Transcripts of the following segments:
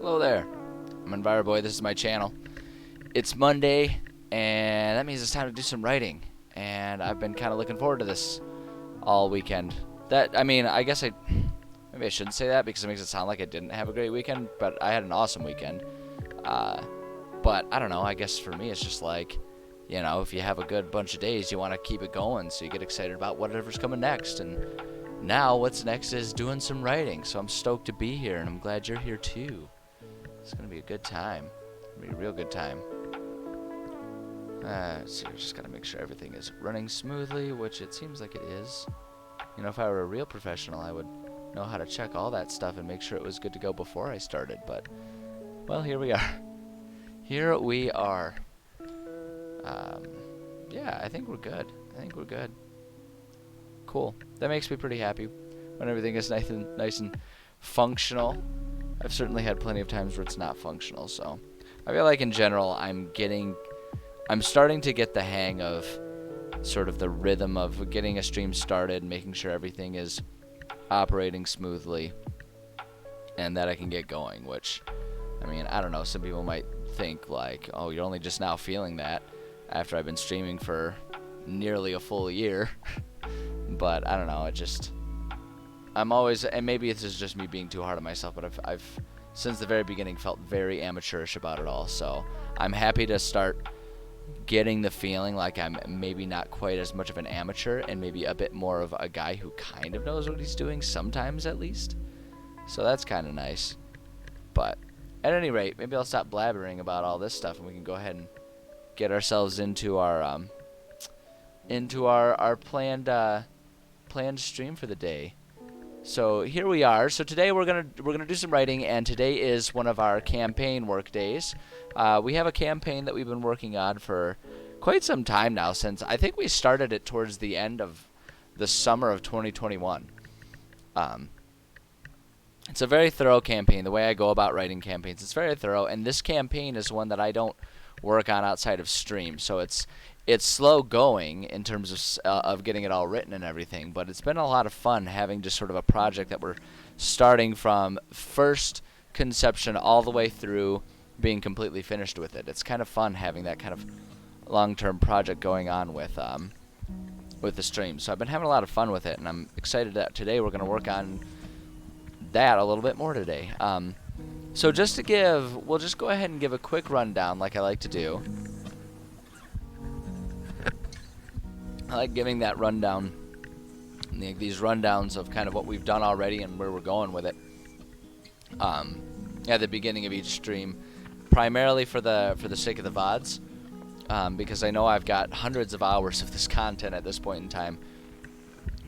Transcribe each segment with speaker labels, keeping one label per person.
Speaker 1: Hello there. I'm EnviroBoy. This is my channel. It's Monday, and that means it's time to do some writing. And I've been kind of looking forward to this all weekend. I guess maybe I shouldn't say that because it makes it sound like I didn't have a great weekend, but I had an awesome weekend. But I don't know. I guess for me, it's just like, if you have a good bunch of days, you want to keep it going, so you get excited about whatever's coming next. And now, what's next is doing some writing. So I'm stoked to be here, and I'm glad you're here too. It's going to be a good time. It's going to be a real good time. Let's see, I just got to make sure everything is running smoothly, which it seems like it is. If I were a real professional, I would know how to check all that stuff and make sure it was good to go before I started. But, well, here we are. Here we are. Yeah, I think we're good. Cool. That makes me pretty happy when everything is nice and functional. I've certainly had plenty of times where it's not functional, so I feel like in general I'm starting to get the hang of sort of the rhythm of getting a stream started, making sure everything is operating smoothly, and that I can get going, which, I don't know, some people might think like, oh, you're only just now feeling that after I've been streaming for nearly a full year. But I don't know, I'm always, and maybe this is just me being too hard on myself, but I've since the very beginning felt very amateurish about it all. So I'm happy to start getting the feeling like I'm maybe not quite as much of an amateur and maybe a bit more of a guy who kind of knows what he's doing, sometimes at least. So that's kind of nice. But at any rate, maybe I'll stop blabbering about all this stuff and we can go ahead and get ourselves into our planned stream for the day. So here we are. So today we're gonna do some writing, and today is one of our campaign work days. We have a campaign that we've been working on for quite some time now, since I think we started it towards the end of the summer of 2021. It's a very thorough campaign. The way I go about writing campaigns, it's very thorough, and this campaign is one that I don't work on outside of stream. So it's slow going in terms of getting it all written and everything, but it's been a lot of fun having just sort of a project that we're starting from first conception all the way through being completely finished with it. It's kind of fun having that kind of long-term project going on with the stream. So I've been having a lot of fun with it, and I'm excited that today we're going to work on that a little bit more today. So we'll just go ahead and give a quick rundown like I like to do. I like giving that rundown, these rundowns of kind of what we've done already and where we're going with it at the beginning of each stream, primarily for the sake of the VODs, because I know I've got hundreds of hours of this content at this point in time,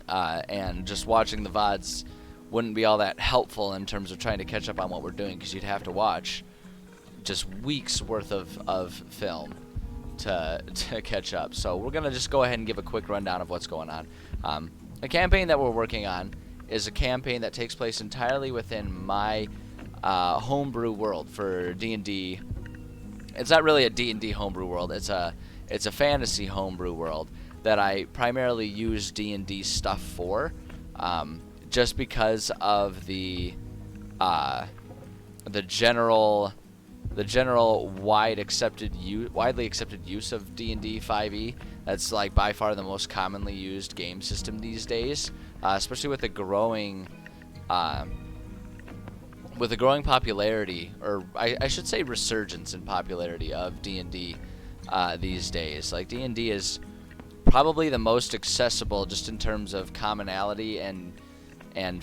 Speaker 1: and just watching the VODs wouldn't be all that helpful in terms of trying to catch up on what we're doing, because you'd have to watch just weeks worth of film to catch up. So we're going to just go ahead and give a quick rundown of what's going on. The campaign that we're working on is a campaign that takes place entirely within my homebrew world for D&D. It's not really a D&D homebrew world. It's a fantasy homebrew world that I primarily use D&D stuff for, just because of the general widely accepted use of D&D 5e. That's like by far the most commonly used game system these days, especially with the growing popularity, or I should say resurgence in popularity of D&D these days. Like, D&D is probably the most accessible just in terms of commonality and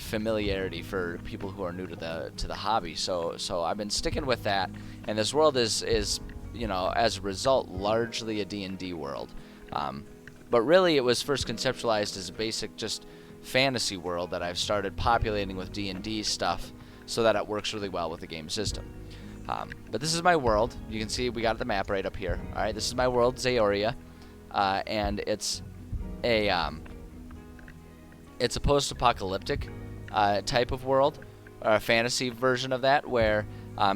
Speaker 1: familiarity for people who are new to the hobby. So I've been sticking with that, and this world is as a result largely a D&D world. But really it was first conceptualized as a basic just fantasy world that I've started populating with D&D stuff so that it works really well with the game system. But this is my world. You can see we got the map right up here. All right, this is my world, Zaoria, and it's a post-apocalyptic type of world, or a fantasy version of that, where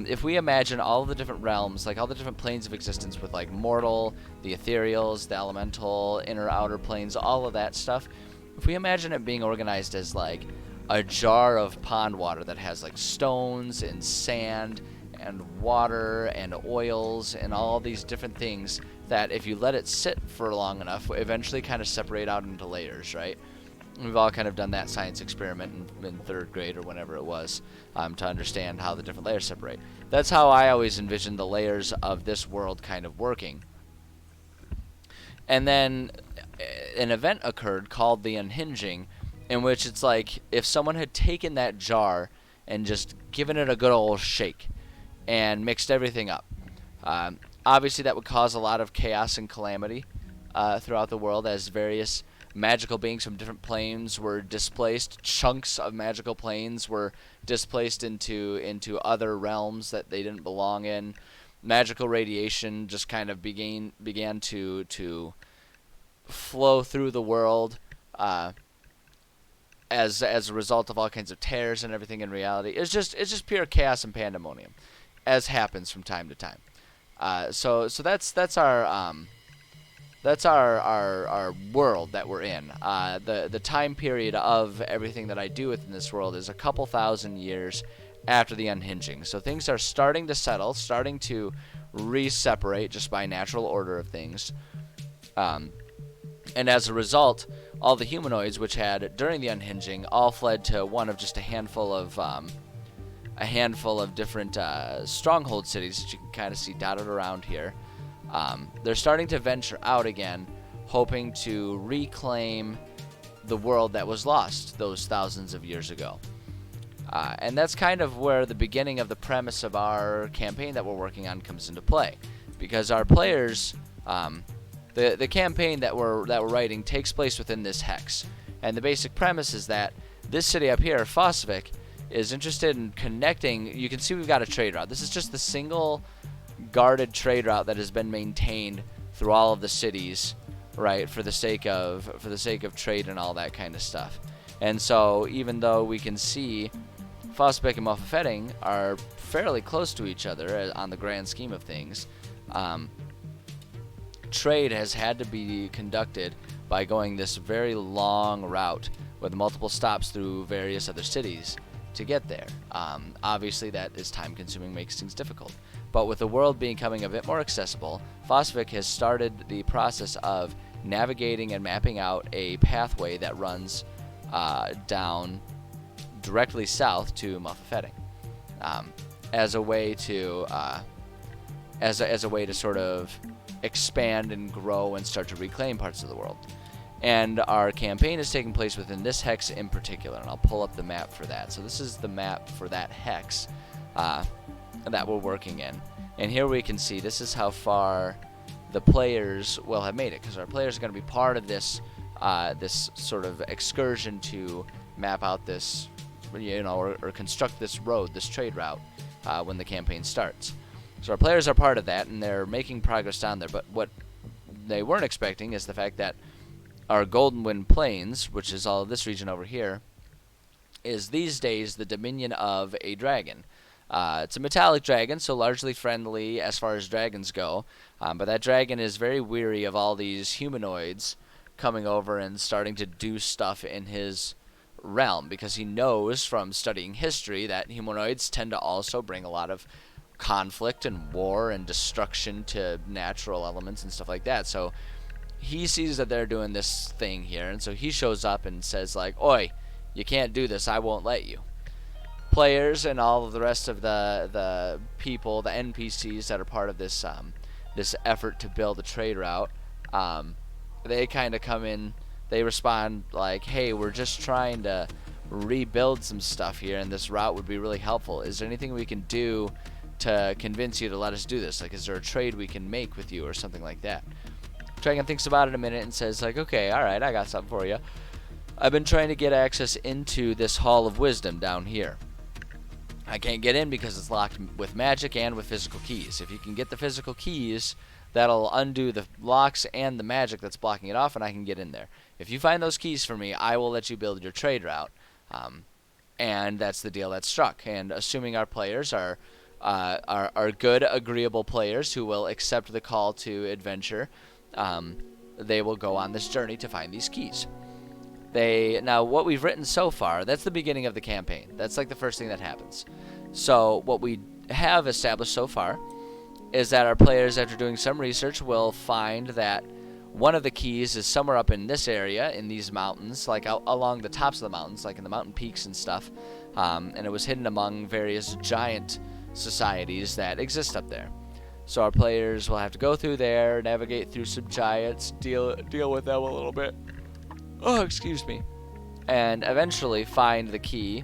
Speaker 1: if we imagine all the different realms, like all the different planes of existence with like mortal, the ethereals, the elemental, inner outer planes, all of that stuff, if we imagine it being organized as like a jar of pond water that has like stones and sand and water and oils and all these different things that if you let it sit for long enough, eventually kind of separate out into layers, right? We've all kind of done that science experiment in 3rd grade or whenever it was, to understand how the different layers separate. That's how I always envisioned the layers of this world kind of working. And then an event occurred called the Unhinging, in which it's like if someone had taken that jar and just given it a good old shake and mixed everything up. Obviously, that would cause a lot of chaos and calamity throughout the world as various magical beings from different planes were displaced. Chunks of magical planes were displaced into other realms that they didn't belong in. Magical radiation just kind of began to flow through the world as a result of all kinds of tears and everything in reality. It's just pure chaos and pandemonium, as happens from time to time. So that's our world that we're in. The time period of everything that I do within this world is a couple thousand years after the Unhinging. So things are starting to settle, starting to re-separate just by natural order of things. And as a result, all the humanoids which had during the Unhinging all fled to one of just a handful of different stronghold cities that you can kind of see dotted around here. They're starting to venture out again, hoping to reclaim the world that was lost those thousands of years ago. And that's kind of where the beginning of the premise of our campaign that we're working on comes into play, because our players, the campaign that we're writing takes place within this hex, and the basic premise is that this city up here, Fosvik, is interested in connecting. You can see we've got a trade route. This is just the single guarded trade route that has been maintained through all of the cities, right, for the sake of trade and all that kind of stuff. And so even though we can see Fosbeck and Muffetting are fairly close to each other on the grand scheme of things, trade has had to be conducted by going this very long route with multiple stops through various other cities to get there. Obviously that is time consuming, makes things difficult. But with the world becoming a bit more accessible, Fosvik has started the process of navigating and mapping out a pathway that runs down directly south to Muffetting, as a way to as a way to sort of expand and grow and start to reclaim parts of the world. And our campaign is taking place within this hex in particular, and I'll pull up the map for that. So this is the map for that hex that we're working in. And here we can see this is how far the players will have made it, because our players are going to be part of this this sort of excursion to map out this, or construct this road, this trade route, when the campaign starts. So our players are part of that, and they're making progress down there. But what they weren't expecting is the fact that our Golden Wind Plains, which is all of this region over here, is these days the dominion of a dragon. It's a metallic dragon, so largely friendly as far as dragons go, but that dragon is very weary of all these humanoids coming over and starting to do stuff in his realm, because he knows from studying history that humanoids tend to also bring a lot of conflict and war and destruction to natural elements and stuff like that. So he sees that they're doing this thing here, and so he shows up and says, like, "Oi, you can't do this, I won't let you." Players and all of the rest of the people, the NPCs that are part of this this effort to build a trade route, they kind of come in, they respond like, "Hey, we're just trying to rebuild some stuff here, and this route would be really helpful. Is there anything we can do to convince you to let us do this? Like, is there a trade we can make with you or something like that?" Dragon thinks about it a minute and says, like, "Okay, alright, I got something for you. I've been trying to get access into this Hall of Wisdom down here. I can't get in because it's locked with magic and with physical keys. If you can get the physical keys, that'll undo the locks and the magic that's blocking it off, and I can get in there. If you find those keys for me, I will let you build your trade route." And that's the deal that's struck. And assuming our players are good, agreeable players who will accept the call to adventure, they will go on this journey to find these keys. Now, what we've written so far, that's the beginning of the campaign. That's like the first thing that happens. So what we have established so far is that our players, after doing some research, will find that one of the keys is somewhere up in this area, in these mountains, like along the tops of the mountains, like in the mountain peaks and stuff. And it was hidden among various giant societies that exist up there. So our players will have to go through there, navigate through some giants, deal with them a little bit. Oh, excuse me. And eventually find the key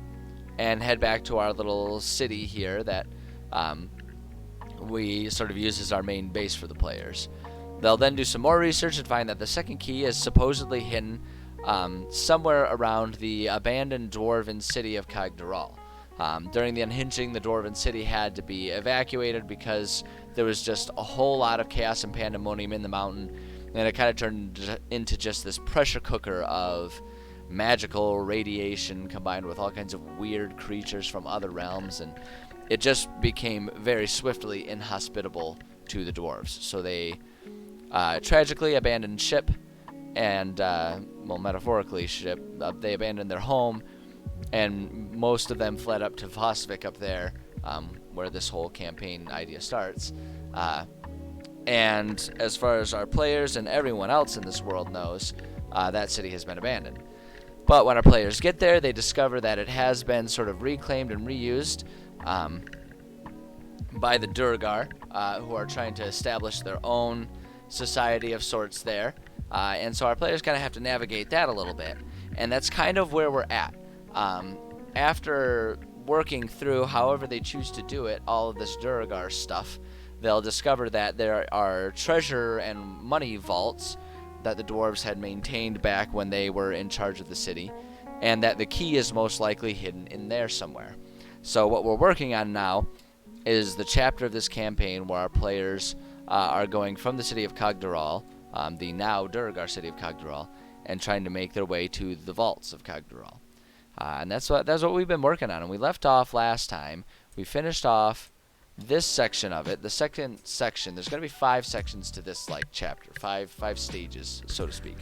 Speaker 1: and head back to our little city here that we sort of use as our main base for the players. They'll then do some more research and find that the second key is supposedly hidden somewhere around the abandoned dwarven city of Cagdaral. During the unhinging, the dwarven city had to be evacuated because there was just a whole lot of chaos and pandemonium in the mountain, and it kind of turned into just this pressure cooker of magical radiation combined with all kinds of weird creatures from other realms, and it just became very swiftly inhospitable to the dwarves. So they tragically abandoned ship and, well, metaphorically ship. They abandoned their home, and most of them fled up to Vosvik up there, where this whole campaign idea starts. And as far as our players and everyone else in this world knows, that city has been abandoned. But when our players get there, they discover that it has been sort of reclaimed and reused by the Durgar, who are trying to establish their own society of sorts there. And so our players kind of have to navigate that a little bit. And that's kind of where we're at. After working through, however they choose to do it, all of this Durgar stuff, they'll discover that there are treasure and money vaults that the dwarves had maintained back when they were in charge of the city, and that the key is most likely hidden in there somewhere. So what we're working on now is the chapter of this campaign where our players are going from the city of Cagdaral, the now Durgar city of Cagdaral, and trying to make their way to the vaults of Cagdaral. And that's what we've been working on. And we left off last time. We finished off this section of it. The second section, there's going to be 5 sections to this chapter, five stages, so to speak.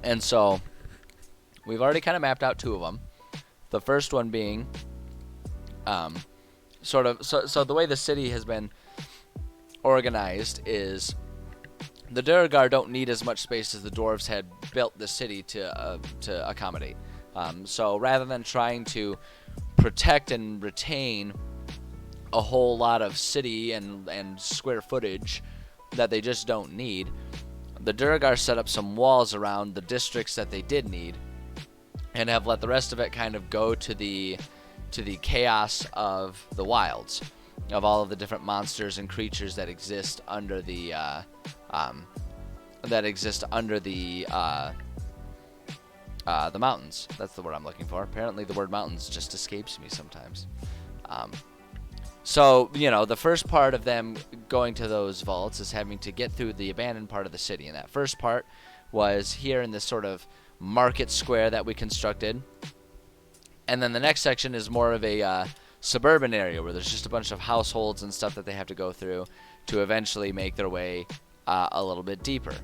Speaker 1: And so we've already kind of mapped out 2 of them. The first one being so the way the city has been organized is the Durgar don't need as much space as the dwarves had built the city to accommodate. So rather than trying to protect and retain a whole lot of city and square footage that they just don't need, the Durgar set up some walls around the districts that they did need, and have let the rest of it kind of go to the chaos of the wilds, of all of the different monsters and creatures that exist under the mountains. That's the word I'm looking for. Apparently the word mountains just escapes me sometimes. So, the first part of them going to those vaults is having to get through the abandoned part of the city. And that first part was here in this sort of market square that we constructed. And then the next section is more of a suburban area where there's just a bunch of households and stuff that they have to go through to eventually make their way a little bit deeper.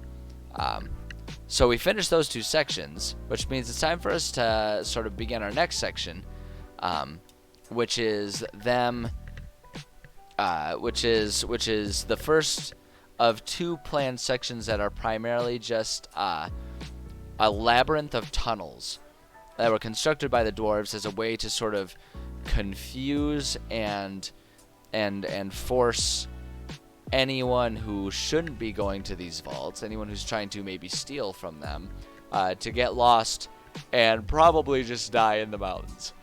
Speaker 1: So we finished those 2 sections, which means it's time for us to sort of begin our next section, which is them, which is the first of 2 planned sections that are primarily just a labyrinth of tunnels that were constructed by the dwarves as a way to sort of confuse and force anyone who shouldn't be going to these vaults, anyone who's trying to maybe steal from them, to get lost and probably just die in the mountains.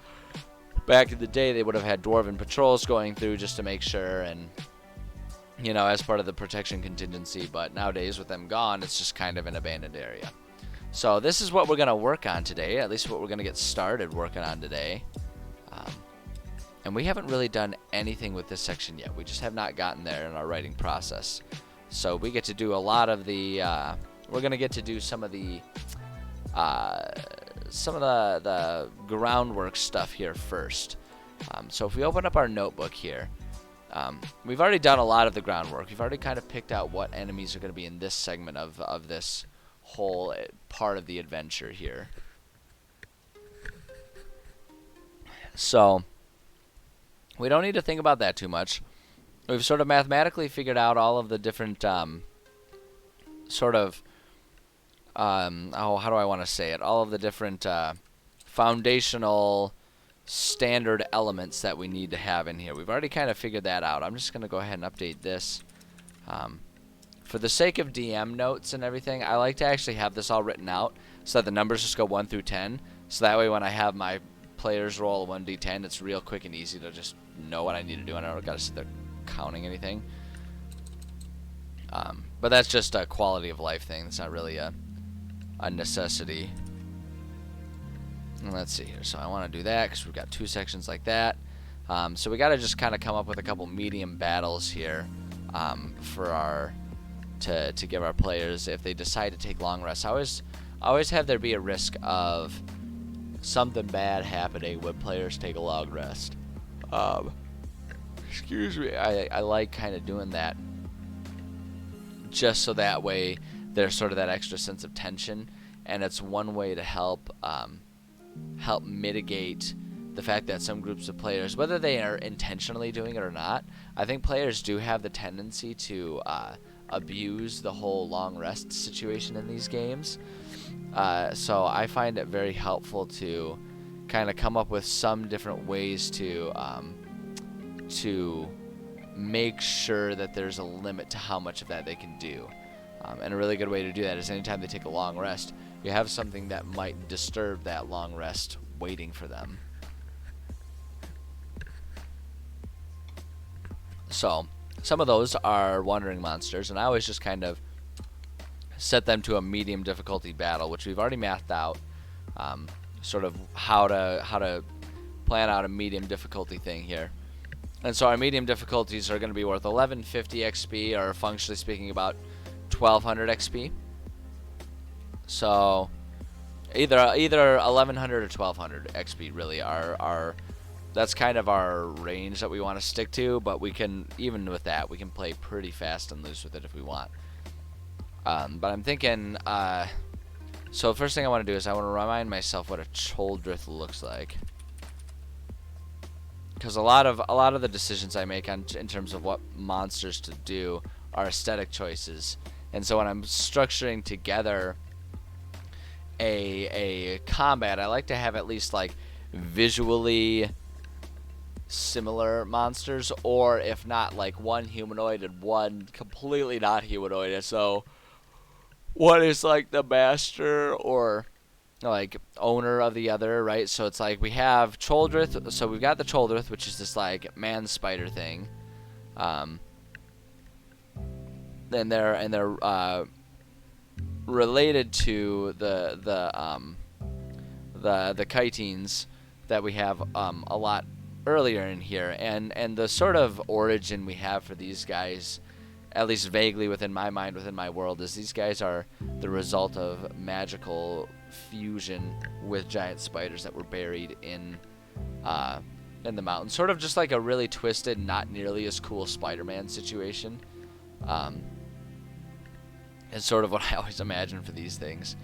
Speaker 1: Back in the day, they would have had dwarven patrols going through just to make sure, and as part of the protection contingency, but nowadays with them gone, it's just kind of an abandoned area. So this is what we're going to work on today, at least what we're going to get started working on today. And we haven't really done anything with this section yet. We just have not gotten there in our writing process. So we get to do a lot of the, we're going to get to do some of the groundwork stuff here first. So if we open up our notebook here, we've already done a lot of the groundwork. We've already kind of picked out what enemies are going to be in this segment of this whole part of the adventure here. So we don't need to think about that too much. We've sort of mathematically figured out all of the different sort of how do I want to say it? All of the different foundational standard elements that we need to have in here. We've already kind of figured that out. I'm just going to go ahead and update this. For the sake of DM notes and everything, I like to actually have this all written out so that the numbers just go 1 through 10. So that way when I have my players roll 1d10, it's real quick and easy to just know what I need to do. I don't got to sit there counting anything. But that's just a quality of life thing. It's not really a necessity. And let's see here. So I want to do that because we've got 2 sections like that. So we got to just kind of come up with a couple medium battles here for our to give our players if they decide to take long rests. I always have there be a risk of something bad happening when players take a long rest. Excuse me. I like kind of doing that just so that way there's sort of that extra sense of tension, and it's one way to help mitigate the fact that some groups of players, whether they are intentionally doing it or not, I think players do have the tendency to abuse the whole long rest situation in these games. So I find it very helpful to kind of come up with some different ways to make sure that there's a limit to how much of that they can do. And a really good way to do that is anytime they take a long rest, you have something that might disturb that long rest waiting for them. So some of those are wandering monsters, and I always just kind of set them to a medium difficulty battle, which we've already mathed out, sort of how to plan out a medium difficulty thing here. And so our medium difficulties are going to be worth 1150 XP, or functionally speaking about 1200 XP. So either 1100 or 1200 XP really are that's kind of our range that we want to stick to, but we can, even with that, we can play pretty fast and loose with it if we want. But I'm thinking, so the first thing I want to do is I want to remind myself what a Choldrith looks like, because a lot of the decisions I make in terms of what monsters to do are aesthetic choices. And so when I'm structuring together a combat, I like to have at least like visually similar monsters, or if not, like one humanoid and one completely not humanoid. So one is like the master or like owner of the other, right? So it's like we have Choldrith. So we've got the Choldrith, which is this like man spider thing. And they're related to the chitines that we have a lot earlier in here, and the sort of origin we have for these guys, at least vaguely within my mind, within my world, is these guys are the result of magical fusion with giant spiders that were buried in the mountain, sort of just like a really twisted, not nearly as cool Spider-Man situation. It's sort of what I always imagine for these things.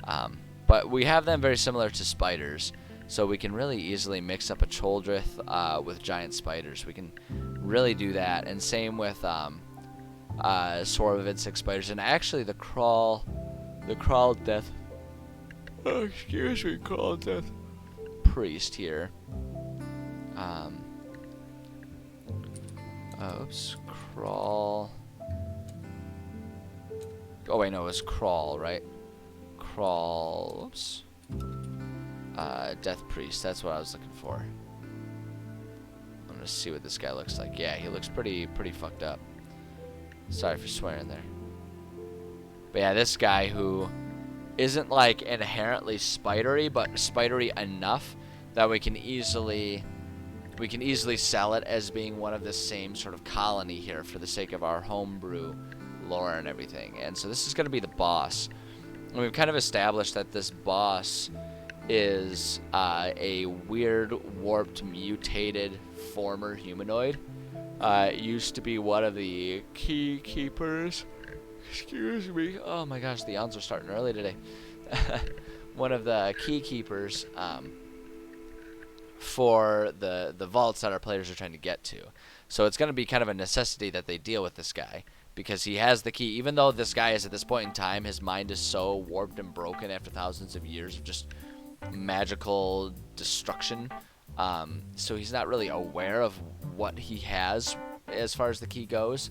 Speaker 1: But we have them very similar to spiders, so we can really easily mix up a Choldrith with giant spiders. We can really do that, and same with swarm of insect spiders, and actually the crawl death. Oh, excuse me, crawl death priest here. Oops, crawl. Oh wait, no, it was crawl, right? Crawl. Oops. Death priest. That's what I was looking for. I'm gonna see what this guy looks like. Yeah, he looks pretty fucked up. Sorry for swearing there. But yeah, this guy who isn't like inherently spidery, but spidery enough that we can easily sell it as being one of the same sort of colony here for the sake of our homebrew lore and everything. And so this is going to be the boss. And we've kind of established that this boss is a weird, warped, mutated former humanoid. It used to be one of the key keepers. Excuse me. Oh my gosh, the yawns are starting early today. One of the key keepers for the vaults that our players are trying to get to. So it's going to be kind of a necessity that they deal with this guy, because he has the key. Even though this guy is, at this point in time, his mind is so warped and broken after thousands of years of just magical destruction, so he's not really aware of what he has as far as the key goes,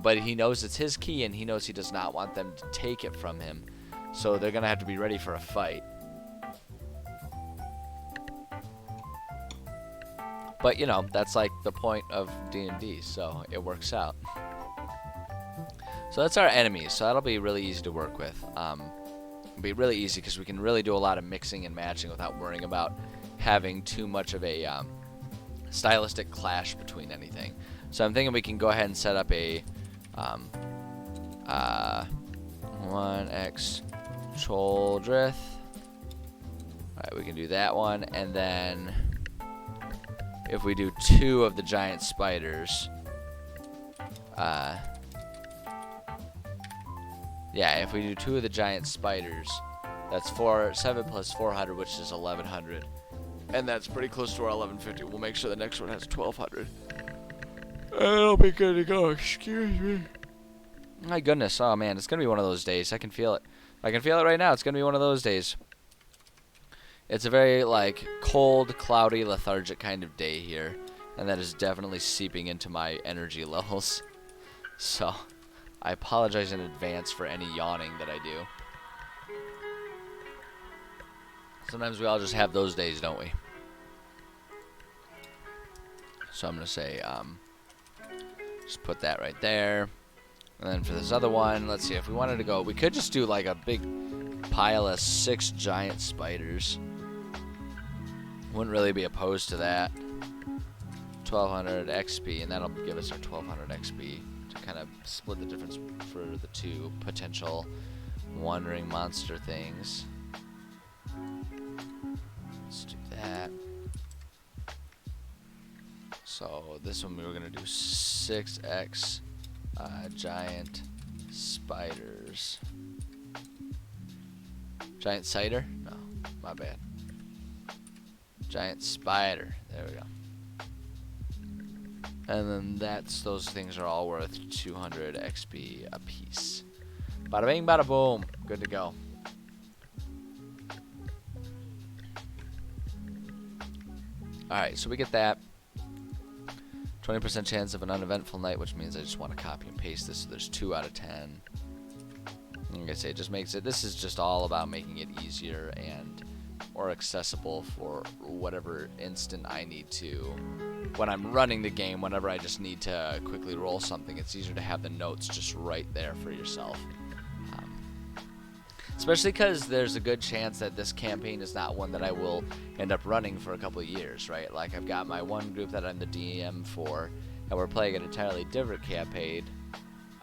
Speaker 1: but he knows it's his key, and he knows he does not want them to take it from him, so they're going to have to be ready for a fight. But, you know, that's like the point of D&D, so it works out. So that's our enemies, so that'll be really easy to work with. It'll be really easy because we can really do a lot of mixing and matching without worrying about having too much of a stylistic clash between anything. So I'm thinking we can go ahead and set up a 1x Choldrith. Alright, we can do that one, and then if we do 2 of the giant spiders, yeah, if we do 2 of the giant spiders, that's 7 plus 400, which is 1100, and that's pretty close to our 1150. We'll make sure the next one has 1200. It'll be good to go. Excuse me. My goodness, oh man, it's gonna be one of those days. I can feel it. I can feel it right now. It's gonna be one of those days. It's a very, like, cold, cloudy, lethargic kind of day here, and that is definitely seeping into my energy levels. So, I apologize in advance for any yawning that I do. Sometimes we all just have those days, don't we? So I'm going to say, just put that right there. And then for this other one, let's see, if we wanted to go, we could just do like a big pile of 6 giant spiders. Wouldn't really be opposed to that. 1200 XP, and that'll give us our 1200 XP to kind of split the difference for the 2 potential wandering monster things. Let's do that. So this one we were gonna do 6x giant spiders. Giant cider? No, my bad. Giant spider. There we go. And then those things are all worth 200 XP a piece. Bada bing, bada boom. Good to go. Alright, so we get that. 20% chance of an uneventful night, which means I just want to copy and paste this so there's 2 out of 10. Like I say, it just makes it, this is just all about making it easier and more accessible for whatever instant I need to. When I'm running the game, whenever I just need to quickly roll something, it's easier to have the notes just right there for yourself. Especially because there's a good chance that this campaign is not one that I will end up running for a couple of years, right? Like, I've got my one group that I'm the DM for, and we're playing an entirely different campaign.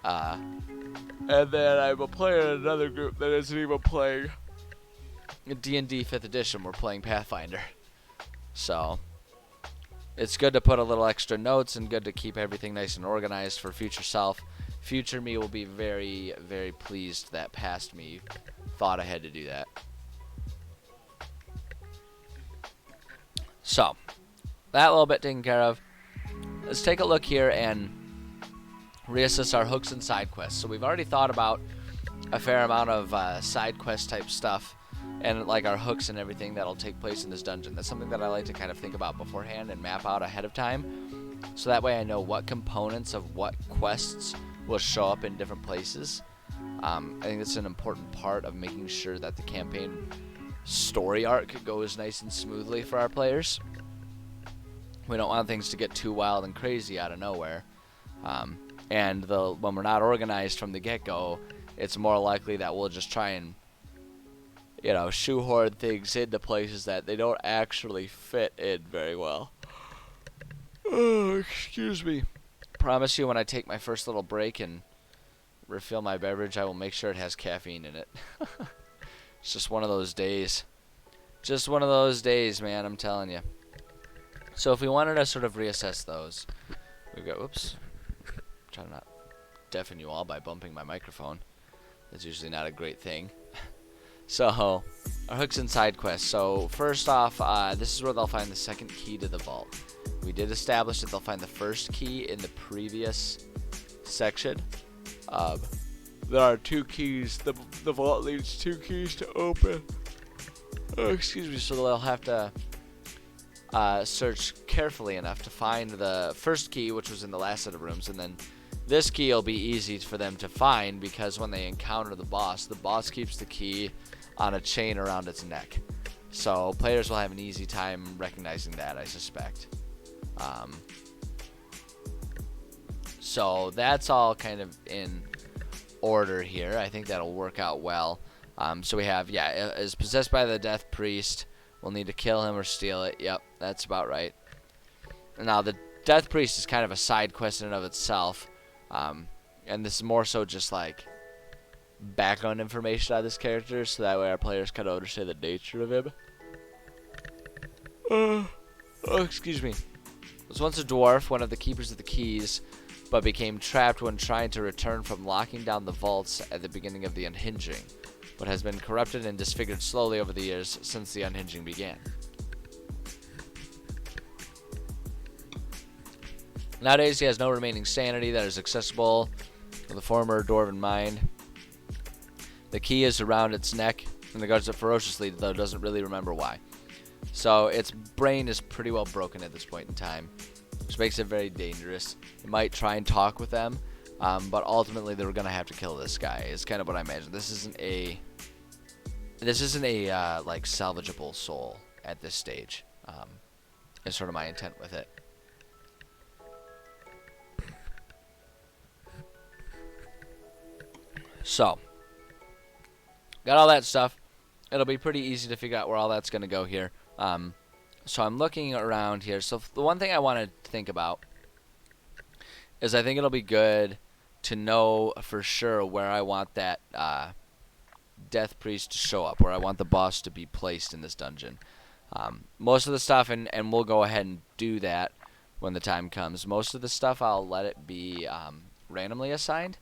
Speaker 1: And then I'm a player in another group that isn't even playing D&D 5th edition. We're playing Pathfinder. So, it's good to put a little extra notes and good to keep everything nice and organized for future self. Future me will be very, very pleased that past me thought ahead to do that. So, that little bit taken care of. Let's take a look here and reassess our hooks and side quests. So we've already thought about a fair amount of side quest type stuff and like our hooks and everything that'll take place in this dungeon. That's something that I like to kind of think about beforehand and map out ahead of time, so that way I know what components of what quests will show up in different places. I think that's an important part of making sure that the campaign story arc goes nice and smoothly for our players. We don't want things to get too wild and crazy out of nowhere. And when we're not organized from the get-go, it's more likely that we'll just try and, you know, shoehorn things into places that they don't actually fit in very well. Oh, excuse me. Promise you, when I take my first little break and refill my beverage, I will make sure it has caffeine in it. It's just one of those days. Just one of those days, man, I'm telling you. So if we wanted to sort of reassess those, we go, oops. Try to not deafen you all by bumping my microphone. That's usually not a great thing. So our hooks and side quests. So first off, this is where they'll find the second key to the vault. We did establish that they'll find the first key in the previous section. There are 2 keys. The vault needs 2 keys to open. Oh, excuse me. So they'll have to search carefully enough to find the first key, which was in the last set of rooms, and then this key will be easy for them to find because when they encounter the boss keeps the key on a chain around its neck. So players will have an easy time recognizing that, I suspect. So that's all kind of in order here. I think that'll work out well. So we have, is possessed by the death priest. We'll need to kill him or steal it. Yep, that's about right. Now the death priest is kind of a side quest in and of itself. And this is more so just like background information on this character, so that way our players kind of understand the nature of him. Oh, excuse me. Was once a dwarf, one of the keepers of the keys, but became trapped when trying to return from locking down the vaults at the beginning of the unhinging, but has been corrupted and disfigured slowly over the years since the unhinging began. Nowadays, he has no remaining sanity that is accessible with the former dwarven mind. The key is around its neck, and it guards it ferociously, though doesn't really remember why. So its brain is pretty well broken at this point in time, which makes it very dangerous. You might try and talk with them, but ultimately they're gonna have to kill this guy. Is kind of what I imagine. This isn't a like salvageable soul at this stage. Is sort of my intent with it. So, got all that stuff. It'll be pretty easy to figure out where all that's going to go here. So I'm looking around here. So the one thing I want to think about is I think it'll be good to know for sure where I want that death priest to show up, where I want the boss to be placed in this dungeon. Most of the stuff, and we'll go ahead and do that when the time comes. Most of the stuff I'll let it be randomly assigned.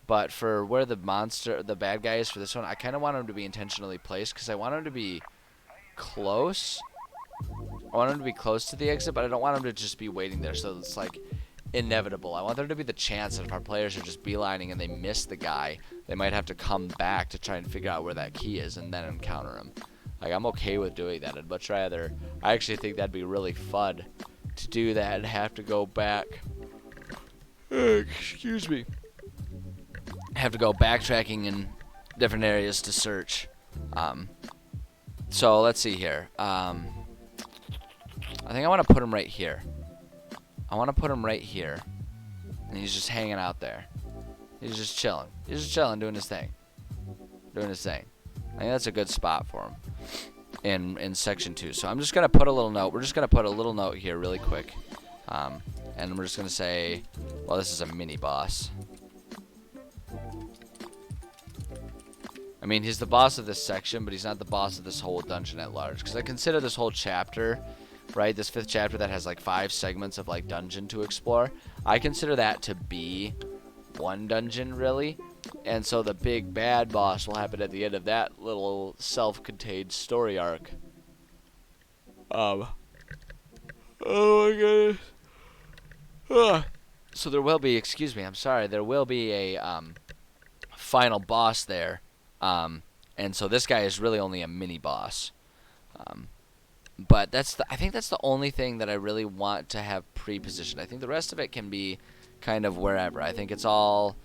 Speaker 1: But for where the bad guy is for this one, I kind of want him to be intentionally placed because I want him to be close. I want him to be close to the exit, but I don't want him to just be waiting there, so it's like inevitable. I want there to be the chance that if our players are just beelining and they miss the guy, they might have to come back to try and figure out where that key is and then encounter him. Like, I'm okay with doing that. I'd much rather. I actually think that'd be really fun to do that and have to go back. Excuse me. Have to go backtracking in different areas to search. So let's see here. I think I want to put him right here. And he's just hanging out there. He's just chilling. Doing his thing. I think that's a good spot for him in section 2. So I'm just gonna put a little note. We're just gonna put a little note here really quick. And we're just gonna say, well, this is a mini boss. I mean, he's the boss of this section, but he's not the boss of this whole dungeon at large. Because I consider this whole chapter, right, this 5th chapter that has like 5 segments of like dungeon to explore, I consider that to be one dungeon, really. And so the big bad boss will happen at the end of that little self-contained story arc. Oh my goodness. So there will be, excuse me, I'm sorry, there will be a final boss there. And so this guy is really only a mini boss. But I think that's the only thing that I really want to have pre-positioned. I think the rest of it can be kind of wherever. I think it's all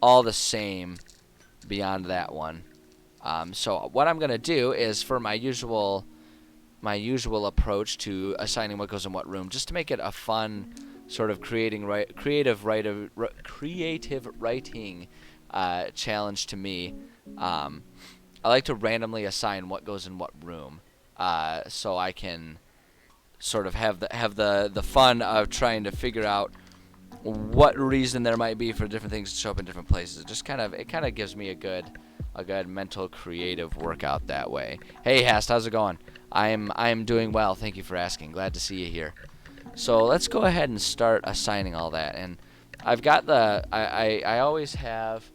Speaker 1: the same beyond that one. So what I'm going to do is, for my usual approach to assigning what goes in what room, just to make it a fun sort of creative writing challenge to me, I like to randomly assign what goes in what room, so I can sort of have the fun of trying to figure out what reason there might be for different things to show up in different places. It kind of gives me a good mental creative workout that way. Hey Hast, how's it going? I'm doing well. Thank you for asking. Glad to see you here. So let's go ahead and start assigning all that. And I've got I always have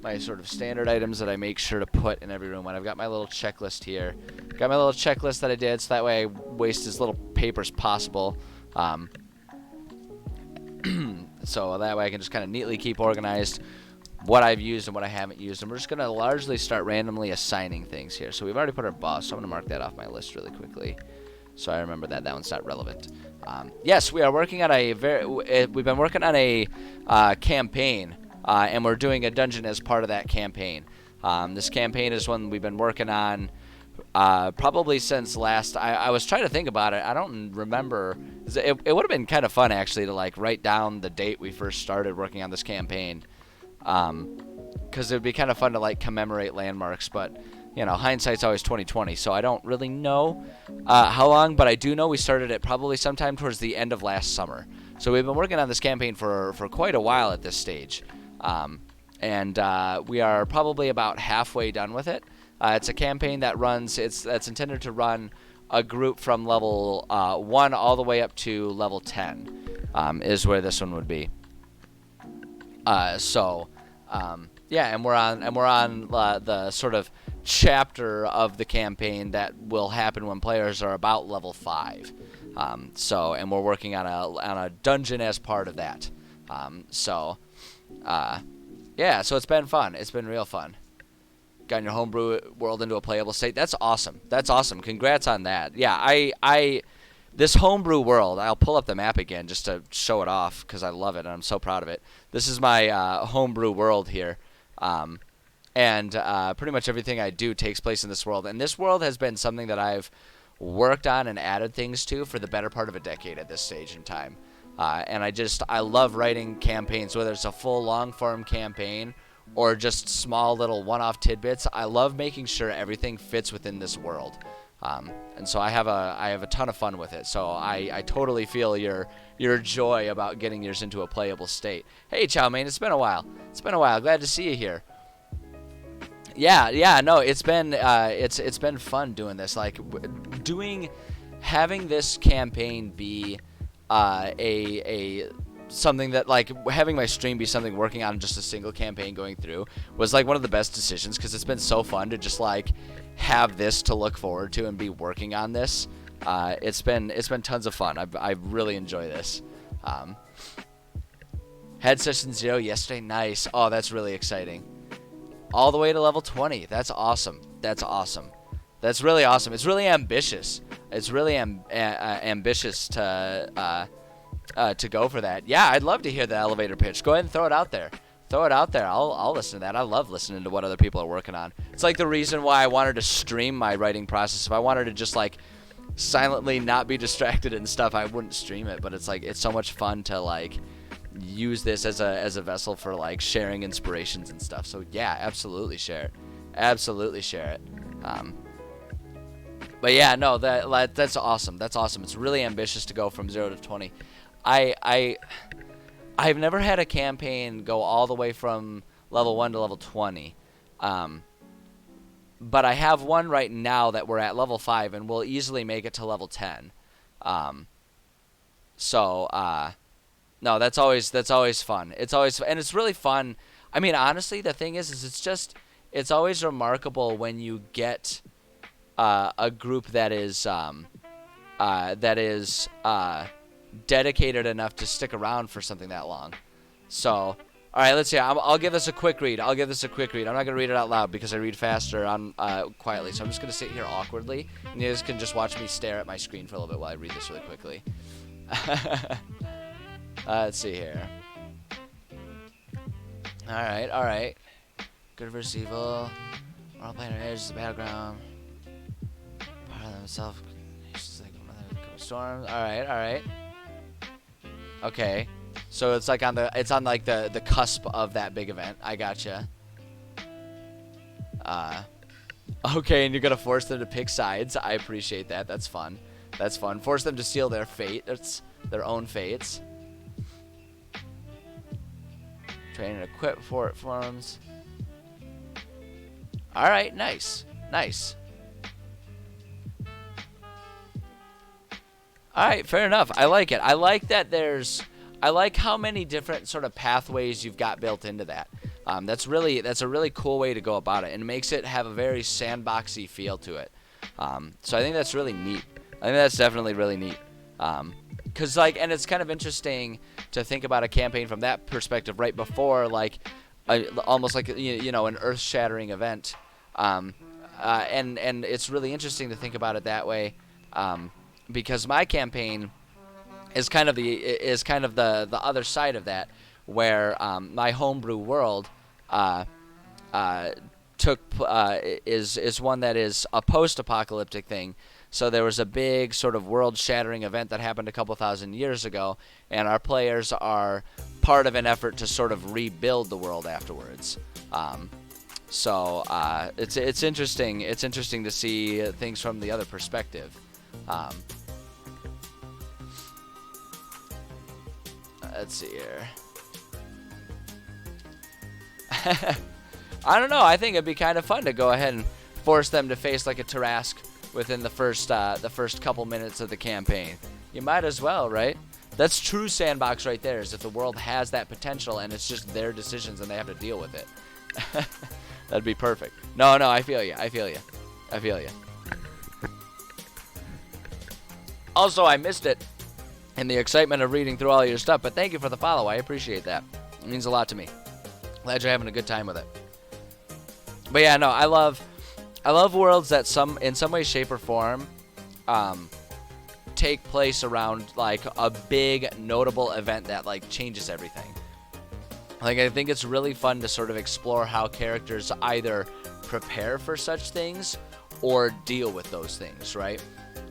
Speaker 1: my sort of standard items that I make sure to put in every room. And I've got my little checklist here. Got my little checklist that I did, so that way I waste as little paper as possible. So that way I can just kind of neatly keep organized what I've used and what I haven't used. And we're just going to largely start randomly assigning things here. So we've already put our boss, so I'm going to mark that off my list really quickly, so I remember that one's not relevant. Yes, we are working on we've been working on a campaign, and we're doing a dungeon as part of that campaign. This campaign is one we've been working on probably since last. I was trying to think about it. I don't remember. It would have been kind of fun actually to like write down the date we first started working on this campaign, because it would be kind of fun to like commemorate landmarks. But you know, hindsight's always 20/20, so I don't really know how long, but I do know we started it probably sometime towards the end of last summer. So we've been working on this campaign for quite a while at this stage, and we are probably about halfway done with it. It's a campaign that runs. That's intended to run a group from level 1 all the way up to level 10, is where this one would be. Yeah, and we're on the sort of chapter of the campaign that will happen when players are about level 5. And we're working on a dungeon as part of that. Yeah, so it's been fun. It's been real fun. Gotten your homebrew world into a playable state. That's awesome. That's awesome. Congrats on that. Yeah, this homebrew world, I'll pull up the map again just to show it off because I love it and I'm so proud of it. This is my homebrew world here. And pretty much everything I do takes place in this world. And this world has been something that I've worked on and added things to for the better part of a decade at this stage in time. And I love writing campaigns, whether it's a full long-form campaign or just small little one-off tidbits. I love making sure everything fits within this world. And so I have a ton of fun with it. So I totally feel your joy about getting yours into a playable state. Hey, Chow Mein, it's been a while. Glad to see you here. Yeah, no, it's been fun doing this. Like having this campaign be something that, like, having my stream be something working on just a single campaign going through was like one of the best decisions, because it's been so fun to just like have this to look forward to and be working on this. It's been tons of fun. I really enjoy this. Had session 0 yesterday. Nice. Oh, that's really exciting. All the way to level 20. That's awesome. That's really awesome. It's really ambitious. It's really ambitious to go for that. Yeah, I'd love to hear the elevator pitch. Go ahead and throw it out there. I'll listen to that. I love listening to what other people are working on. It's like the reason why I wanted to stream my writing process. If I wanted to just like silently not be distracted and stuff, I wouldn't stream it. But it's like, it's so much fun to like use this as a vessel for like sharing inspirations and stuff. So yeah, absolutely share it. But yeah, no, that's awesome. It's really ambitious to go from 0 to 20. I've never had a campaign go all the way from level 1 to level 20. But I have one right now that we're at level 5 and we'll easily make it to level 10. No, that's always fun. And it's really fun. I mean, honestly, the thing is it's always remarkable when you get a group that is dedicated enough to stick around for something that long. So, all right, let's see. I'll give this a quick read. I'm not going to read it out loud because I read faster quietly. So I'm just going to sit here awkwardly, and you guys can just watch me stare at my screen for a little bit while I read this really quickly. Let's see here. All right. Good versus evil. We're all playing on edge. The battleground. Part of themselves. Storms. All right. Okay. So it's like on the cusp of that big event. I gotcha. Okay, and you're gonna force them to pick sides. I appreciate that. That's fun. Force them to seal their fate. It's their own fates. Train and equip before it forms. All right, nice. All right, fair enough. I like it. I like how many different sort of pathways you've got built into that. That's a really cool way to go about it, and it makes it have a very sandboxy feel to it. So I think that's really neat. I think that's definitely really neat. Cause like, and it's kind of interesting to think about a campaign from that perspective, right before like, almost like you know, an earth-shattering event. And it's really interesting to think about it that way, because my campaign is kind of the other side of that, where my homebrew world uh, uh, is one that is a post-apocalyptic thing. So there was a big sort of world-shattering event that happened a couple thousand years ago, and our players are part of an effort to sort of rebuild the world afterwards. So it's interesting. It's interesting to see things from the other perspective. Let's see here. I don't know. I think it'd be kind of fun to go ahead and force them to face like a Tarrasque within the first couple minutes of the campaign. You might as well, right? That's true sandbox right there. Is if the world has that potential and it's just their decisions and they have to deal with it. That'd be perfect. No, I feel you. I feel you. Also, I missed it in the excitement of reading through all your stuff, but thank you for the follow. I appreciate that. It means a lot to me. Glad you're having a good time with it. But yeah, no, I love worlds that in some way, shape, or form take place around like a big notable event that like changes everything. Like, I think it's really fun to sort of explore how characters either prepare for such things or deal with those things, right?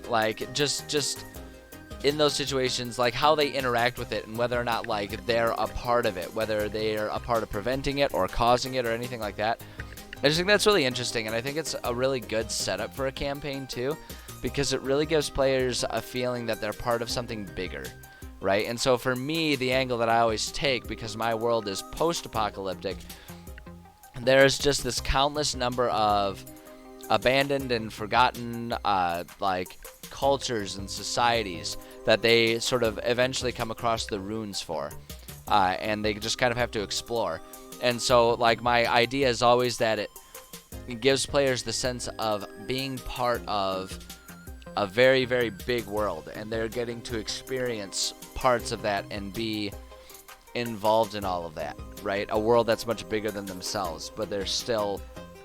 Speaker 1: Like, just in those situations, like how they interact with it and whether or not like they're a part of it, whether they're a part of preventing it or causing it or anything like that. I just think that's really interesting, and I think it's a really good setup for a campaign too, because it really gives players a feeling that they're part of something bigger, right? And so for me, the angle that I always take, because my world is post-apocalyptic, there's just this countless number of abandoned and forgotten like cultures and societies that they sort of eventually come across the ruins for, and they just kind of have to explore. And so like my idea is always that it gives players the sense of being part of a very, very big world, and they're getting to experience parts of that and be involved in all of that, right? A world that's much bigger than themselves, but they're still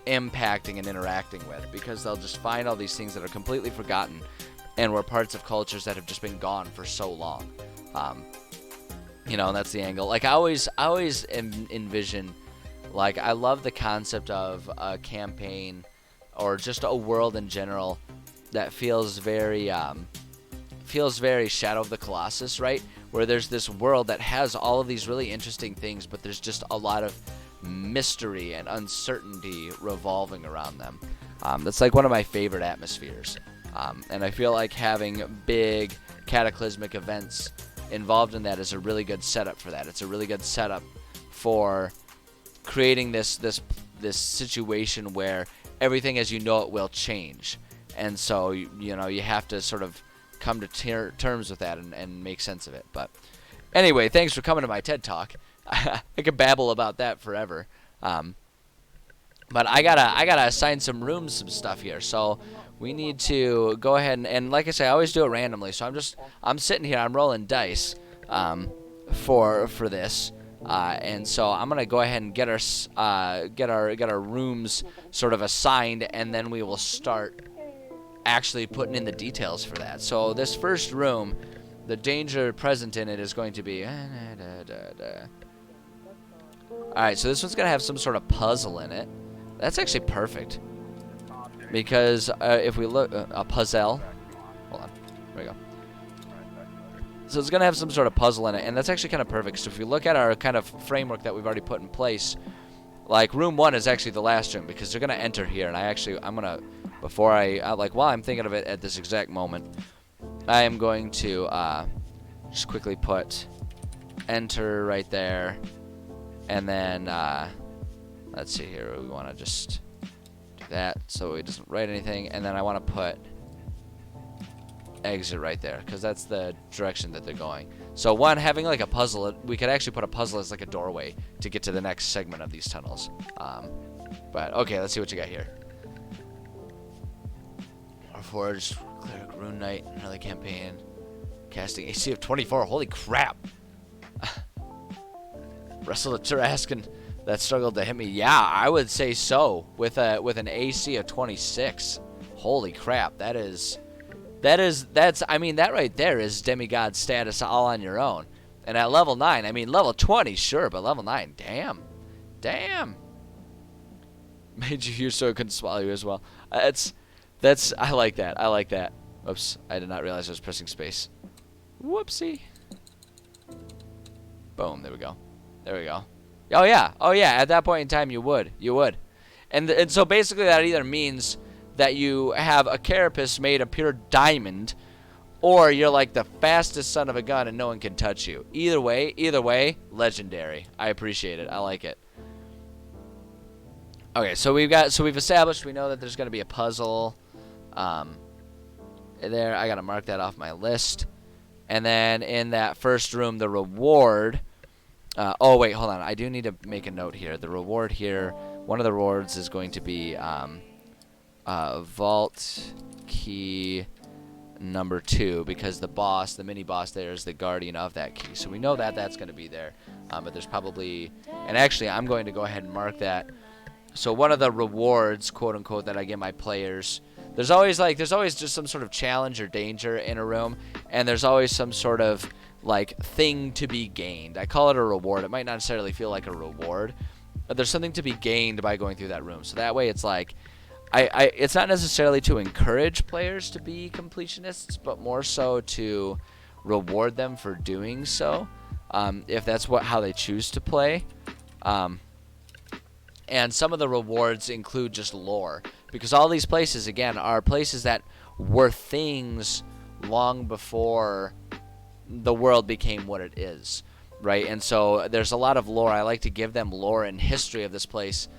Speaker 1: impacting and interacting with, because they'll just find all these things that are completely forgotten and were parts of cultures that have just been gone for so long. You know, and that's the angle. Like, I always envision, like, I love the concept of a campaign or just a world in general that feels very Shadow of the Colossus, right? Where there's this world that has all of these really interesting things, but there's just a lot of mystery and uncertainty revolving around them. That's like one of my favorite atmospheres. And I feel like having big cataclysmic events involved in that is a really good setup for that. It's a really good setup for creating this situation where everything as you know it will change. And so, you know, you have to sort of come to terms with that and make sense of it. But anyway, thanks for coming to my TED Talk. I could babble about that forever. But I gotta assign some rooms, some stuff here. So we need to go ahead and like I say, I always do it randomly. So I'm sitting here, I'm rolling dice for this. And so I'm gonna go ahead and get our rooms sort of assigned, and then we will start actually putting in the details for that. So this first room, the danger present in it is going to be alright, so this one's gonna have some sort of puzzle in it. That's actually perfect, because if we look a puzzle, hold on, there we go. So it's gonna have some sort of puzzle in it, and that's actually kind of perfect. So if you look at our kind of framework that we've already put in place, like room 1 is actually the last room, because they're gonna enter here, and I'm gonna, before while I'm thinking of it at this exact moment, I am going to just quickly put enter right there, and then let's see here, we want to just do that so it doesn't write anything, and then I want to put exit right there, because that's the direction that they're going. So one, having like a puzzle, we could actually put a puzzle as like a doorway to get to the next segment of these tunnels. But okay, let's see what you got here. Forged, Cleric, Rune Knight, another campaign. Casting AC of 24. Holy crap! Wrestle the Tarascan that struggled to hit me. Yeah, I would say so. With an AC of 26. Holy crap! That's I mean, that right there is demigod status all on your own. And at level 9, I mean, level 20, sure, but level 9, damn. Made you hear so it couldn't swallow you as well. I like that. Oops, I did not realize I was pressing space. Whoopsie. Boom, there we go. Oh yeah, at that point in time you would. And so basically that either means that you have a carapace made of pure diamond, or you're like the fastest son of a gun and no one can touch you. Either way, legendary. I appreciate it. I like it. Okay, so we've established, we know that there's going to be a puzzle there. I got to mark that off my list. And then in that first room, the reward. Oh, wait, hold on. I do need to make a note here. The reward here, one of the rewards is going to be vault key number 2, because the mini boss there is the guardian of that key. So we know that that's going to be there. But there's probably, and actually I'm going to go ahead and mark that. So one of the rewards, quote unquote, that I give my players, there's always just some sort of challenge or danger in a room, and there's always some sort of like thing to be gained. I call it a reward. It might not necessarily feel like a reward, but there's something to be gained by going through that room. So that way it's like, it's not necessarily to encourage players to be completionists, but more so to reward them for doing so, if that's how they choose to play. And some of the rewards include just lore, because all these places, again, are places that were things long before the world became what it is, right? And so there's a lot of lore. I like to give them lore and history of these places,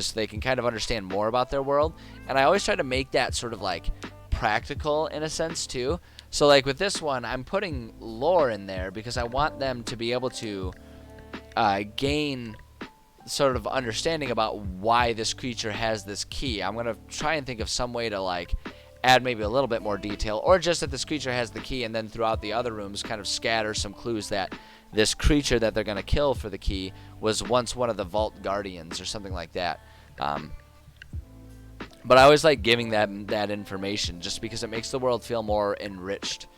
Speaker 1: so they can kind of understand more about their world. And I always try to make that sort of like practical in a sense too. So like with this one, I'm putting lore in there because I want them to be able to gain sort of understanding about why this creature has this key. I'm going to try and think of some way to like add maybe a little bit more detail, or just that this creature has the key, and then throughout the other rooms kind of scatter some clues that this creature that they're going to kill for the key was once one of the vault guardians or something like that. But I always like giving them that information just because it makes the world feel more enriched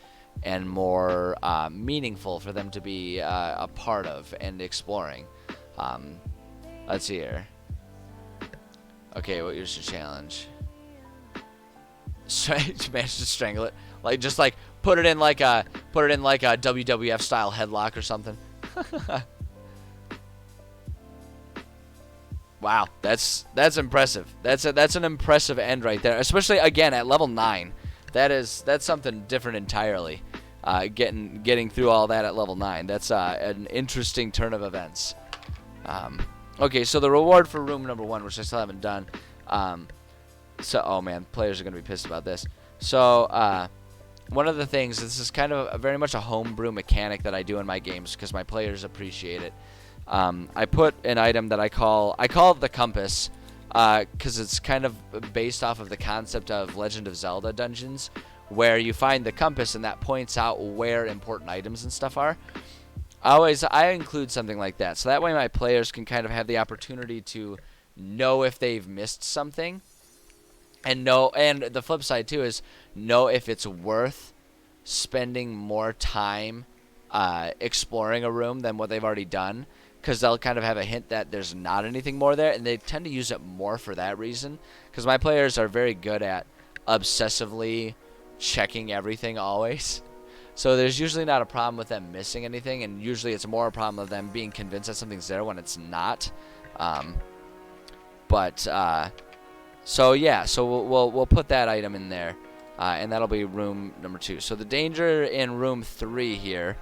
Speaker 1: and more meaningful for them to be a part of and exploring. Let's see here. Okay, what is your challenge? Managed to strangle it, like just like put it in like a WWF style headlock or something. Wow, that's impressive. That's an impressive end right there, especially again at level 9. That's something different entirely. Getting through all that at level 9. That's an interesting turn of events. Okay, so the reward for room number 1, which I still haven't done. Oh man, players are going to be pissed about this. So, one of the things, this is kind of very much a homebrew mechanic that I do in my games because my players appreciate it. I put an item that I call it the compass, because it's kind of based off of the concept of Legend of Zelda dungeons, where you find the compass and that points out where important items and stuff are. I include something like that, so that way my players can kind of have the opportunity to know if they've missed something, and the flip side too is know if it's worth spending more time exploring a room than what they've already done, because they'll kind of have a hint that there's not anything more there, and they tend to use it more for that reason, because my players are very good at obsessively checking everything always. So there's usually not a problem with them missing anything, and usually it's more a problem of them being convinced that something's there when it's not. So yeah, so we'll put that item in there, and that'll be room number 2. So the danger in room 3 here,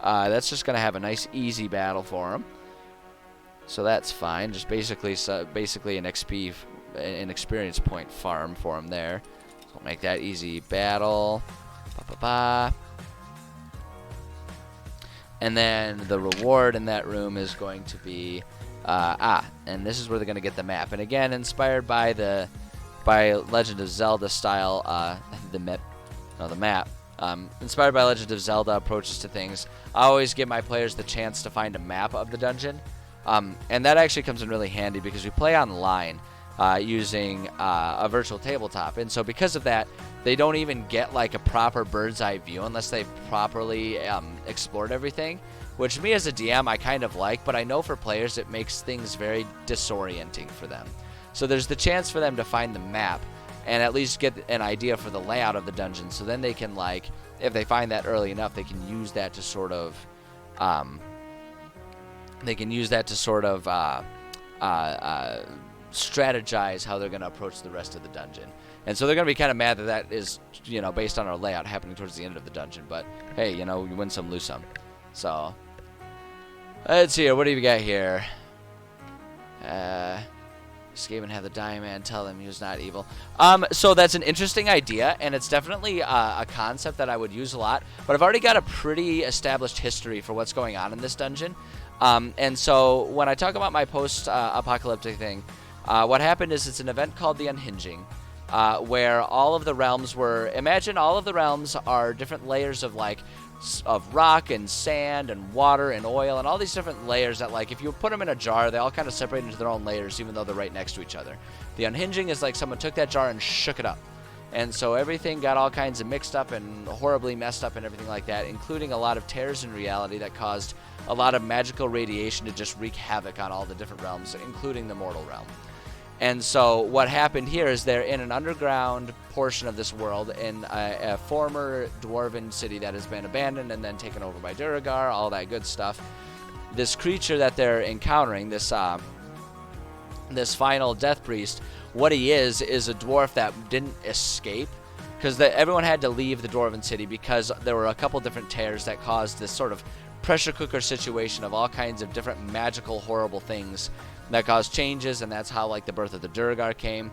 Speaker 1: that's just gonna have a nice easy battle for him. So that's fine. Just basically an XP, an experience point farm for him there. So we'll make that easy battle. Ba-ba-ba. And then the reward in that room is going to be, and this is where they're going to get the map. And again, inspired by Legend of Zelda style, the map. Inspired by Legend of Zelda approaches to things, I always give my players the chance to find a map of the dungeon. And that actually comes in really handy because we play online using a virtual tabletop. And so because of that, they don't even get like a proper bird's eye view unless they've properly explored everything, which me as a DM I kind of like, but I know for players it makes things very disorienting for them. So there's the chance for them to find the map and at least get an idea for the layout of the dungeon, so then they can, like, if they find that early enough, they can use that to sort of strategize how they're going to approach the rest of the dungeon. And so they're going to be kind of mad that is, based on our layout happening towards the end of the dungeon. But, hey, you win some, lose some. So, let's see here. What do you got here? Escape and have the dying man tell him he was not evil. So that's an interesting idea, and it's definitely a concept that I would use a lot. But I've already got a pretty established history for what's going on in this dungeon. And so when I talk about my post-apocalyptic thing, what happened is it's an event called the Unhinging, where all of the realms imagine all of the realms are different layers of rock and sand and water and oil and all these different layers that, like, if you put them in a jar, they all kind of separate into their own layers even though they're right next to each other. The Unhinging is like someone took that jar and shook it up. And so everything got all kinds of mixed up and horribly messed up and everything like that, including a lot of tears in reality that caused a lot of magical radiation to just wreak havoc on all the different realms, including the mortal realm. And so what happened here is they're in an underground portion of this world in a former dwarven city that has been abandoned and then taken over by Duragar, all that good stuff. This creature that they're encountering, this final death priest, what he is a dwarf that didn't escape, because everyone had to leave the dwarven city because there were a couple different tears that caused this sort of pressure cooker situation of all kinds of different magical horrible things that caused changes, and that's how, like, the birth of the Duragar came.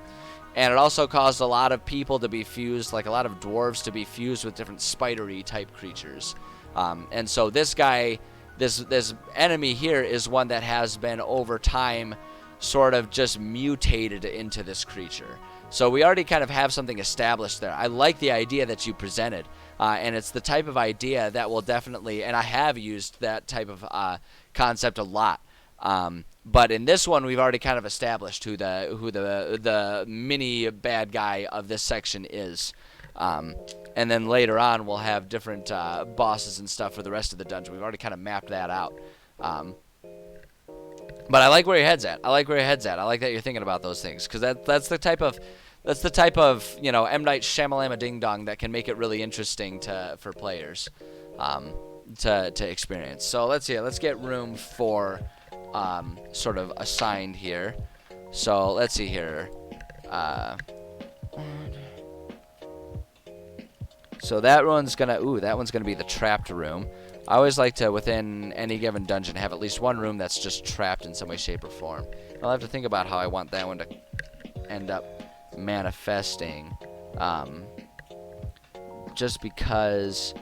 Speaker 1: And it also caused a lot of people to be fused, like a lot of dwarves to be fused with different spidery type creatures. And so this guy, this enemy here is one that has been over time sort of just mutated into this creature. So we already kind of have something established there. I like the idea that you presented, and it's the type of idea that will definitely, and I have used that type of concept a lot. But in this one, we've already kind of established who the mini bad guy of this section is. And then later on, we'll have different bosses and stuff for the rest of the dungeon. We've already kind of mapped that out. But I like where your head's at. I like that you're thinking about those things, because that's the type of M. Night Shyamalama Ding Dong that can make it really interesting for players to experience. So let's get room for sort of assigned here. So let's see here. So that one's gonna be the trapped room. I always like to, within any given dungeon, have at least one room that's just trapped in some way, shape, or form. I'll have to think about how I want that one to end up manifesting. Just because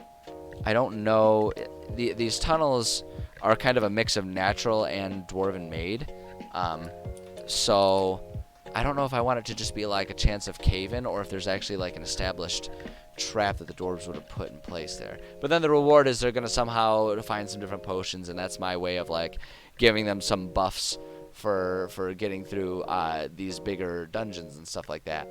Speaker 1: I don't know, these tunnels are kind of a mix of natural and dwarven made. So I don't know if I want it to just be like a chance of cave-in, or if there's actually like an established trap that the dwarves would have put in place there. But then the reward is they're going to somehow find some different potions, and that's my way of like giving them some buffs for getting through these bigger dungeons and stuff like that.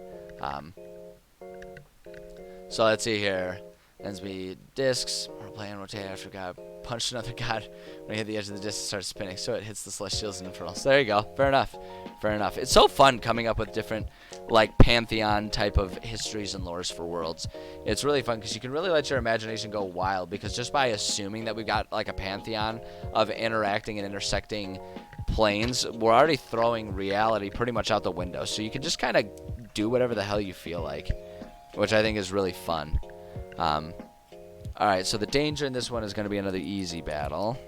Speaker 1: So let's see here. Ends me discs. We're playing rotate after God. Punch another god. When you hit the edge of the disc, it starts spinning, so it hits the celestials and infernals. There you go. Fair enough. It's so fun coming up with different, like, pantheon type of histories and lores for worlds. It's really fun because you can really let your imagination go wild, because just by assuming that we've got like a pantheon of interacting and intersecting planes, we're already throwing reality pretty much out the window. So you can just kind of do whatever the hell you feel like, which I think is really fun. Alright, so the danger in this one is going to be another easy battle.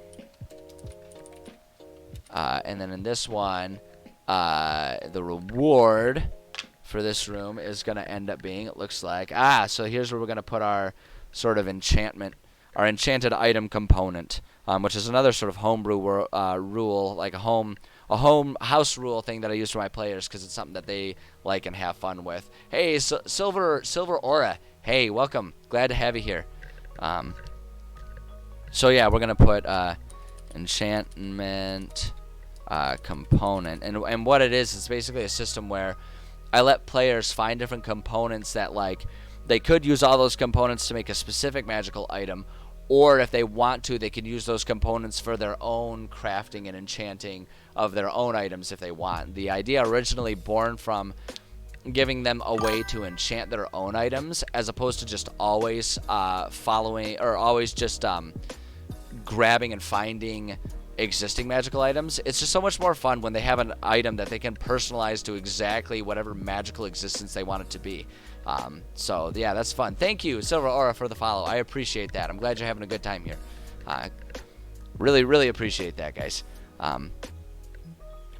Speaker 1: And then in this one, the reward for this room is going to end up being, it looks like, so here's where we're going to put our sort of enchantment, our enchanted item component, which is another sort of homebrew rule, like a home house rule thing that I use for my players because it's something that they like and have fun with. Hey, Silver Aura. Hey, welcome. Glad to have you here. So yeah, we're gonna put enchantment component, and what it is basically a system where I let players find different components that, like, they could use all those components to make a specific magical item, or if they want to, they can use those components for their own crafting and enchanting of their own items if they want. The idea originally born from giving them a way to enchant their own items as opposed to just always following or always just grabbing and finding existing magical items. It's just so much more fun when they have an item that they can personalize to exactly whatever magical existence they want it to be. So yeah, that's fun. Thank you, Silver Aura, for the follow. I appreciate that. I'm glad you're having a good time here. Really appreciate that, guys.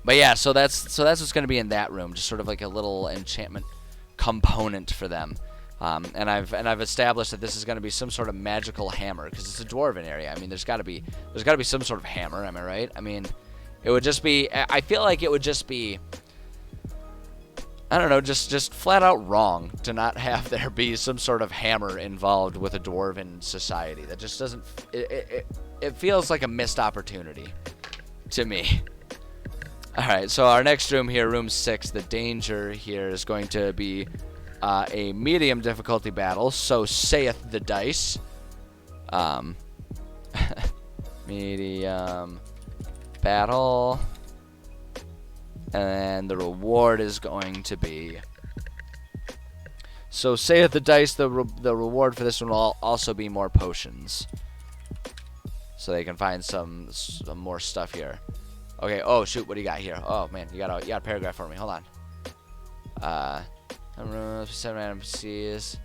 Speaker 1: But yeah, so that's what's going to be in that room, just sort of like a little enchantment component for them. And I've established that this is going to be some sort of magical hammer because it's a dwarven area. I mean, there's got to be some sort of hammer. Am I right? I mean, it would just be. I feel like it would just be. I don't know, just flat out wrong to not have there be some sort of hammer involved with a dwarven society. That just doesn't. It feels like a missed opportunity to me. All right, so our next room here, room 6, the danger here is going to be a medium difficulty battle. So saith the dice. Medium battle. And the reward is going to be. So saith the dice, the reward for this one will also be more potions. So they can find some more stuff here. Okay, oh shoot, what do you got here? Oh man, you got a paragraph for me. Hold on. 7 random NPCs.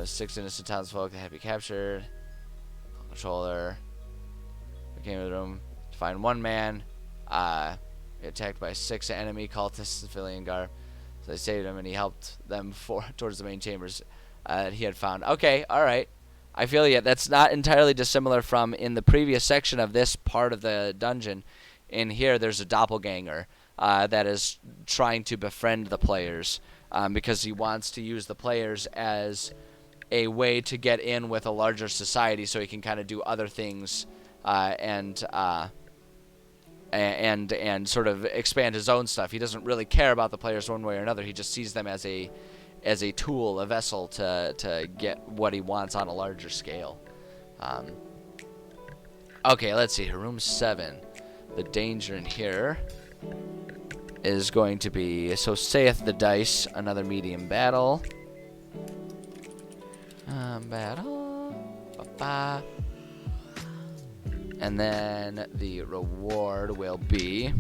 Speaker 1: 6 innocent townsfolk that have been captured. Controller. We came to the room to find one man. Attacked by 6 enemy cultists in civilian garb. So they saved him and he helped them towards the main chambers that he had found. Okay, alright. I feel ya. That's not entirely dissimilar from in the previous section of this part of the dungeon. In here, there's a doppelganger that is trying to befriend the players because he wants to use the players as a way to get in with a larger society so he can kind of do other things and sort of expand his own stuff. He doesn't really care about the players one way or another. He just sees them as a tool, a vessel to get what he wants on a larger scale. Okay, let's see. Room 7. The danger in here is going to be, so saith the dice, another medium battle. And then the reward will be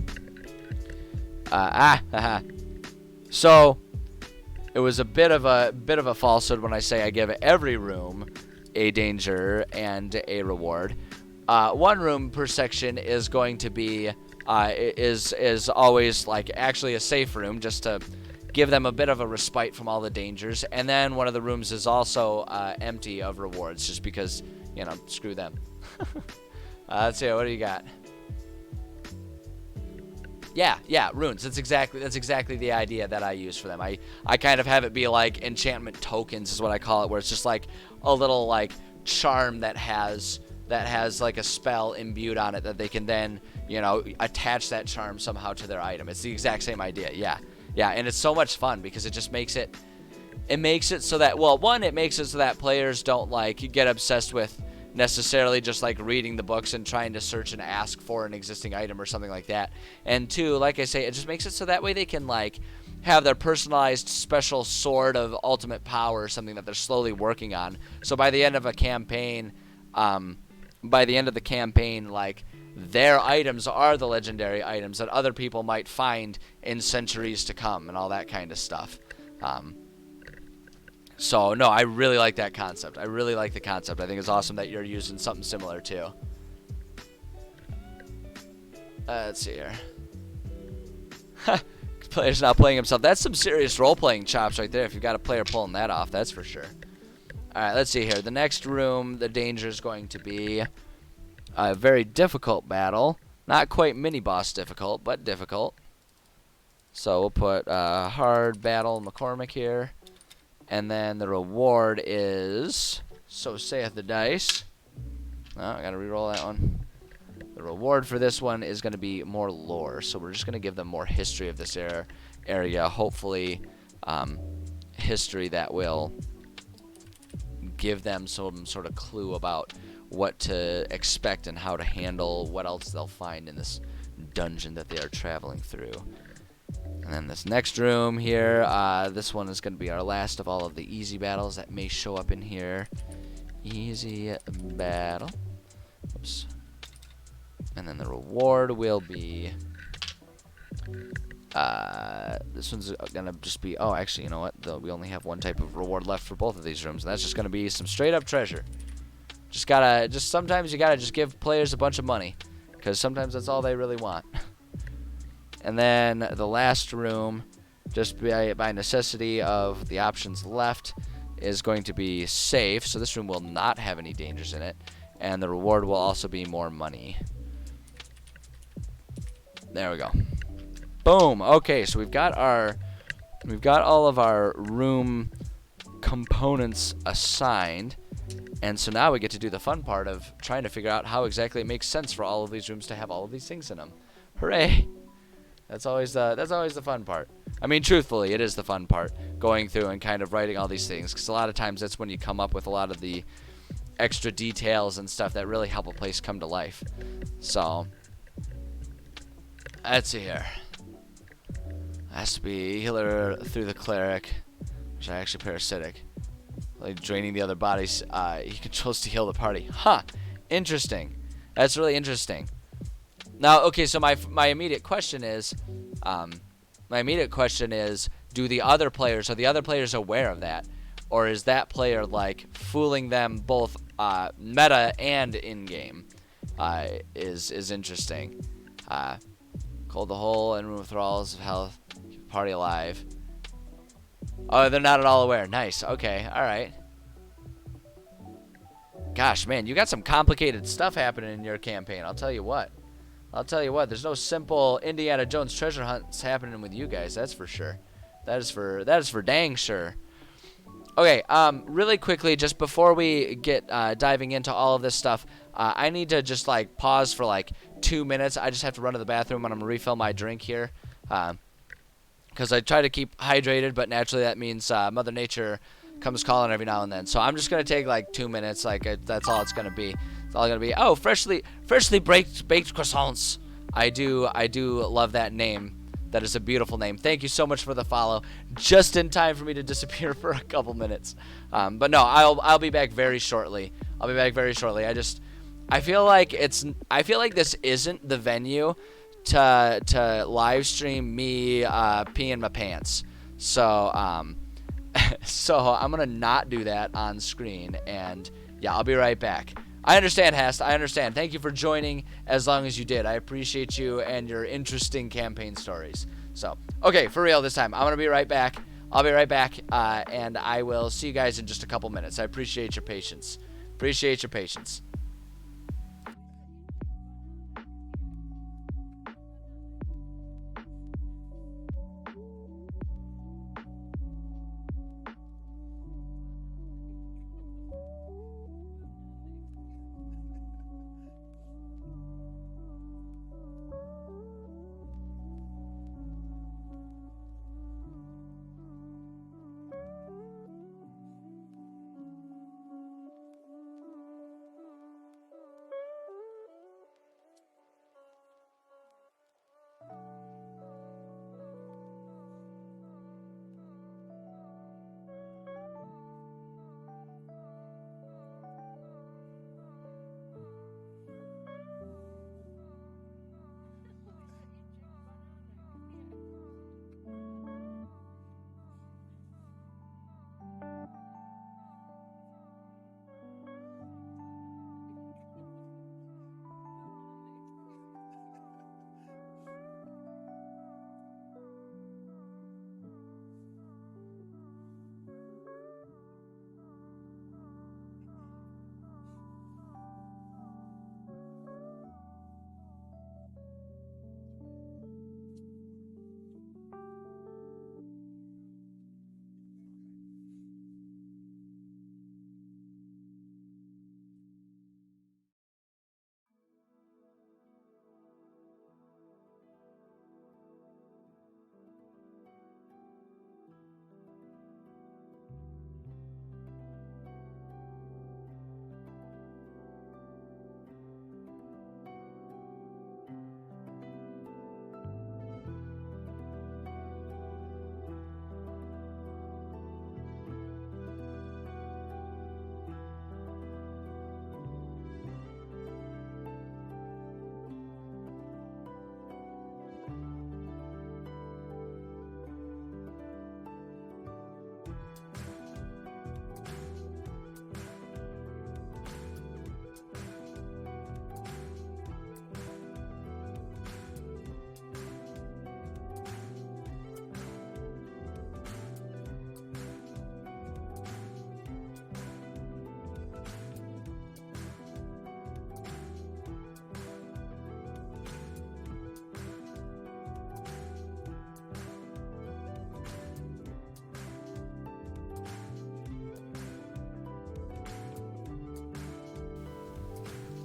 Speaker 1: so it was a bit of a falsehood when I say I give every room a danger and a reward. One room per section is going to be is always like actually a safe room just to give them a bit of a respite from all the dangers, and then one of the rooms is also empty of rewards just because, you know, screw them. Let's see, what do you got? Yeah, runes. That's exactly the idea that I use for them. I kind of have it be like enchantment tokens is what I call it, where it's just like a little like charm that has like a spell imbued on it that they can then, you know, attach that charm somehow to their item. It's the exact same idea. Yeah, and it's so much fun because it just makes it so that, well, one, it makes it so that players don't like get obsessed with necessarily just like reading the books and trying to search and ask for an existing item or something like that. And two, like I say, it just makes it so that way they can like have their personalized special sword of ultimate power or something that they're slowly working on. So by the end of a campaign, like their items are the legendary items that other people might find in centuries to come and all that kind of stuff. So, no, I really like that concept. I really like the concept. I think it's awesome that you're using something similar, too. Let's see here. Player's not playing himself. That's some serious role-playing chops right there if you've got a player pulling that off, that's for sure. Alright, let's see here. The next room, the danger is going to be a very difficult battle. Not quite mini-boss difficult, but difficult. So we'll put hard battle McCormick here. And then the reward is, so saith the dice. Oh, I gotta re-roll that one. The reward for this one is going to be more lore. So we're just going to give them more history of this area. Hopefully, history that will give them some sort of clue about what to expect and how to handle what else they'll find in this dungeon that they are traveling through. And then this next room here, this one is going to be our last of all of the easy battles that may show up in here. Easy battle. Oops. And then the reward will be... this one's gonna just be, oh, actually, you know what? We only have one type of reward left for both of these rooms, and that's just gonna be some straight up treasure. Sometimes you gotta just give players a bunch of money, because sometimes that's all they really want. And then the last room, just by necessity of the options left, is going to be safe. So this room will not have any dangers in it, and the reward will also be more money. There we go. Boom. Okay, so we've got all of our room components assigned, and so now we get to do the fun part of trying to figure out how exactly it makes sense for all of these rooms to have all of these things in them. Hooray! That's always the fun part. I mean, truthfully, it is the fun part, going through and kind of writing all these things, because a lot of times that's when you come up with a lot of the extra details and stuff that really help a place come to life. So, let's see here. Has to be healer through the cleric, which are actually parasitic. Like draining the other bodies, he controls to heal the party. Huh. Interesting. That's really interesting. Now, okay, so my immediate question is, do the other players, are the other players aware of that? Or is that player, like, fooling them both meta and in-game? Is interesting. Cold the hole and remove thralls of health. Keep the party alive. Oh, they're not at all aware. Nice. Okay. All right. Gosh, man, you got some complicated stuff happening in your campaign. I'll tell you what. There's no simple Indiana Jones treasure hunts happening with you guys. That's for sure. That is for dang sure. Okay. Really quickly, just before we get diving into all of this stuff, I need to just like pause for like 2 minutes. I just have to run to the bathroom and I'm gonna refill my drink here. Because I try to keep hydrated, but naturally that means Mother Nature comes calling every now and then. So I'm just gonna take like 2 minutes. That's all it's gonna be. It's all gonna be. Oh, freshly baked croissants. I do love that name. That is a beautiful name. Thank you so much for the follow. Just in time for me to disappear for a couple minutes. But no, I'll be back very shortly. I feel like this isn't the venue to live stream me peeing my pants. So so I'm gonna not do that on screen, and yeah, I'll be right back. I understand, Hast. I understand. Thank you for joining as long as you did. I appreciate you and your interesting campaign stories. So, okay, for real this time. I'm gonna be right back. I'll be right back, and I will see you guys in just a couple minutes. I appreciate your patience.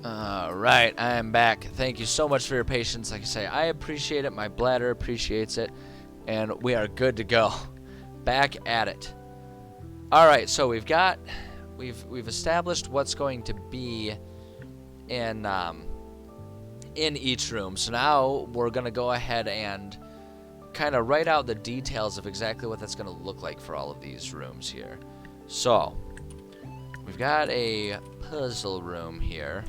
Speaker 1: Right, I am back. Thank you so much for your patience. Like I say, I appreciate it. My bladder appreciates it. And we are good to go. Back at it. All right, so we've established what's going to be in each room. So now we're going to go ahead and kind of write out the details of exactly what that's going to look like for all of these rooms here. So we've got a puzzle room here.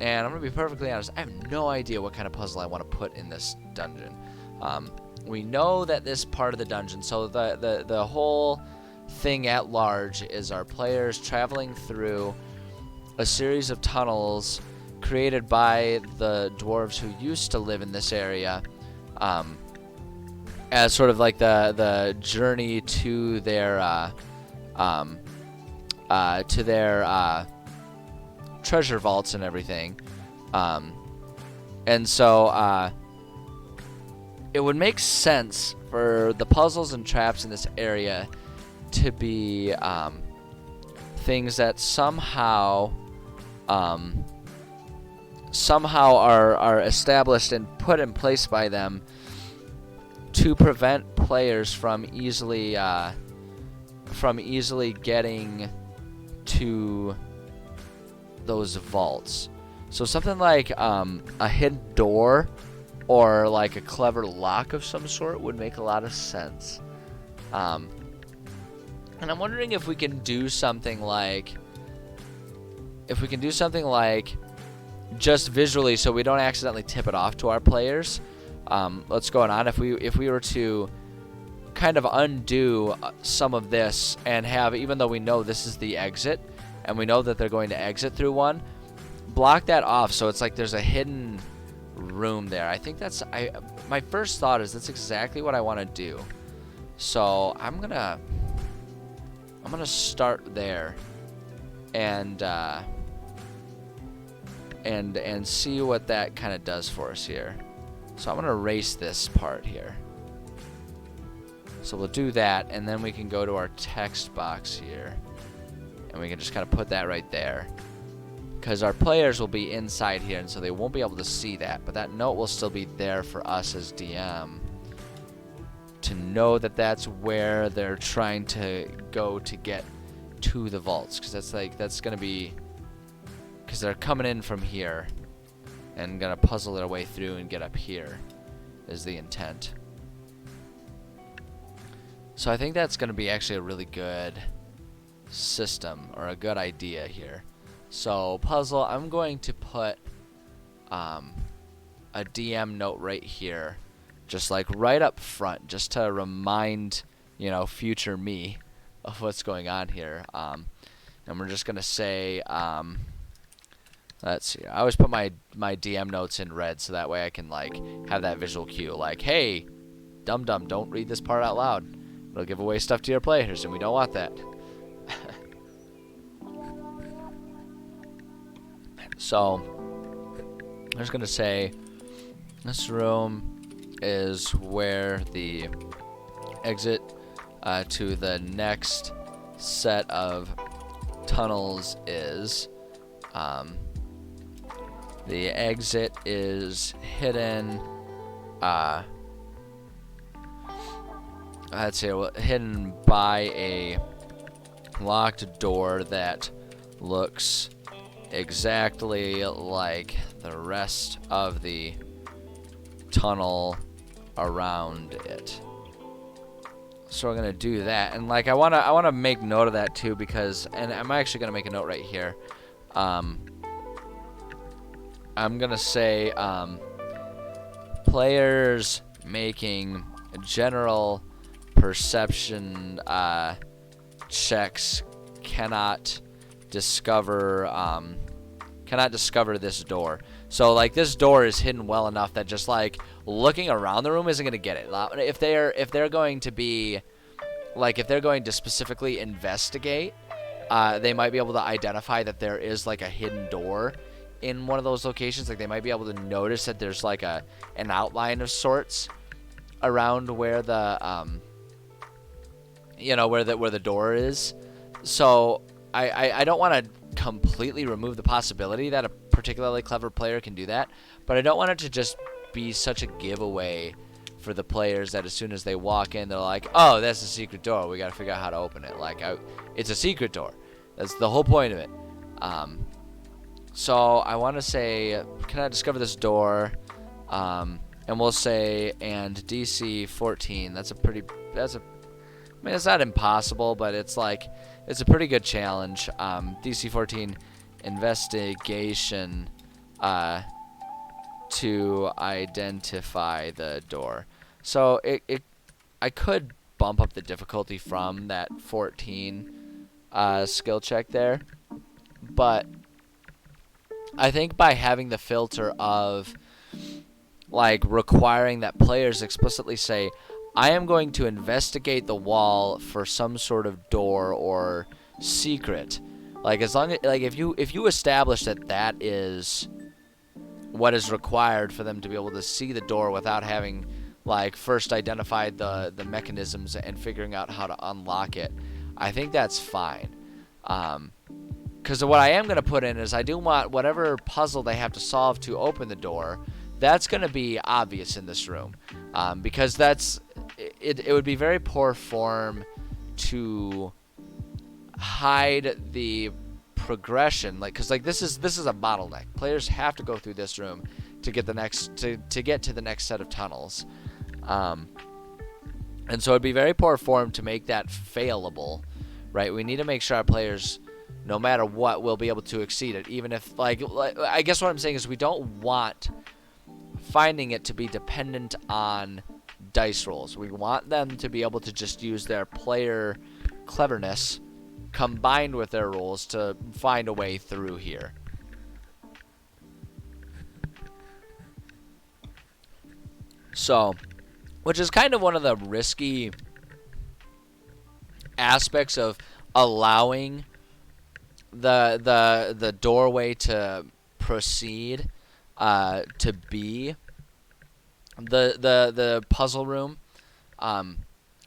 Speaker 1: And I'm going to be perfectly honest, I have no idea what kind of puzzle I want to put in this dungeon. We know that this part of the dungeon, so the whole thing at large is our players traveling through a series of tunnels created by the dwarves who used to live in this area, as sort of like the journey to their treasure vaults and everything. And so it would make sense for the puzzles and traps in this area to be things that somehow are established and put in place by them to prevent players from easily getting to those vaults. So something like a hidden door or like a clever lock of some sort would make a lot of sense. And I'm wondering if we can do something like just visually, so we don't accidentally tip it off to our players. What's going on if we were to kind of undo some of this and have, even though we know this is the exit and we know that they're going to exit through one, block that off so it's like there's a hidden room there. I think my first thought is that's exactly what I want to do. So I'm gonna start there and see what that kind of does for us here. So I'm gonna erase this part here. So we'll do that, and then we can go to our text box here, and we can just kind of put that right there, because our players will be inside here, and so they won't be able to see that, but that note will still be there for us as DM to know that that's where they're trying to go to get to the vaults, because that's gonna be, because they're coming in from here and gonna puzzle their way through and get up here is the intent. So I think that's gonna be actually a really good system or a good idea here. So puzzle, I'm going to put a DM note right here, just like right up front, just to remind, future me of what's going on here. And we're just gonna say, let's see, I always put my DM notes in red so that way I can like have that visual cue, like, hey, dum dum, don't read this part out loud. It'll give away stuff to your players, and we don't want that. So I'm just gonna say this room is where the exit to the next set of tunnels is. The exit is hidden. Let's see, hidden by a locked door that looks exactly like the rest of the tunnel around it. So we're gonna do that, and like I wanna make note of that too, because, and I'm actually gonna make a note right here. I'm gonna say players making general perception checks cannot discover this door. So like this door is hidden well enough that just like looking around the room isn't gonna get it. If they're going to be like, if they're going to specifically investigate, they might be able to identify that there is like a hidden door in one of those locations. Like they might be able to notice that there's like an outline of sorts around where the where the door is. So I don't want to completely remove the possibility that particularly clever player can do that, but I don't want it to just be such a giveaway for the players that as soon as they walk in, they're like, oh, that's a secret door. We got to figure out how to open it. Like, it's a secret door. That's the whole point of it. So I want to say, can I discover this door? And we'll say, and DC 14. I mean, it's not impossible, but it's a pretty good challenge. DC 14, investigation, to identify the door. So I could bump up the difficulty from that 14 skill check there, but I think by having the filter of like requiring that players explicitly say, I am going to investigate the wall for some sort of door or secret, like as long as if you establish that is what is required for them to be able to see the door without having like first identified the mechanisms and figuring out how to unlock it, I think that's fine. Because what I am going to put in is I do want whatever puzzle they have to solve to open the door, that's going to be obvious in this room, because it would be very poor form to hide the progression, because this is a bottleneck. Players have to go through this room to get to get to the next set of tunnels, and so it'd be very poor form to make that failable, right? We need to make sure our players, no matter what, will be able to exceed it, even if like I guess what I'm saying is we don't want finding it to be dependent on dice rolls. We want them to be able to just use their player cleverness combined with their rules to find a way through here. So, which is kind of one of the risky aspects of allowing the doorway to proceed to be the puzzle room, and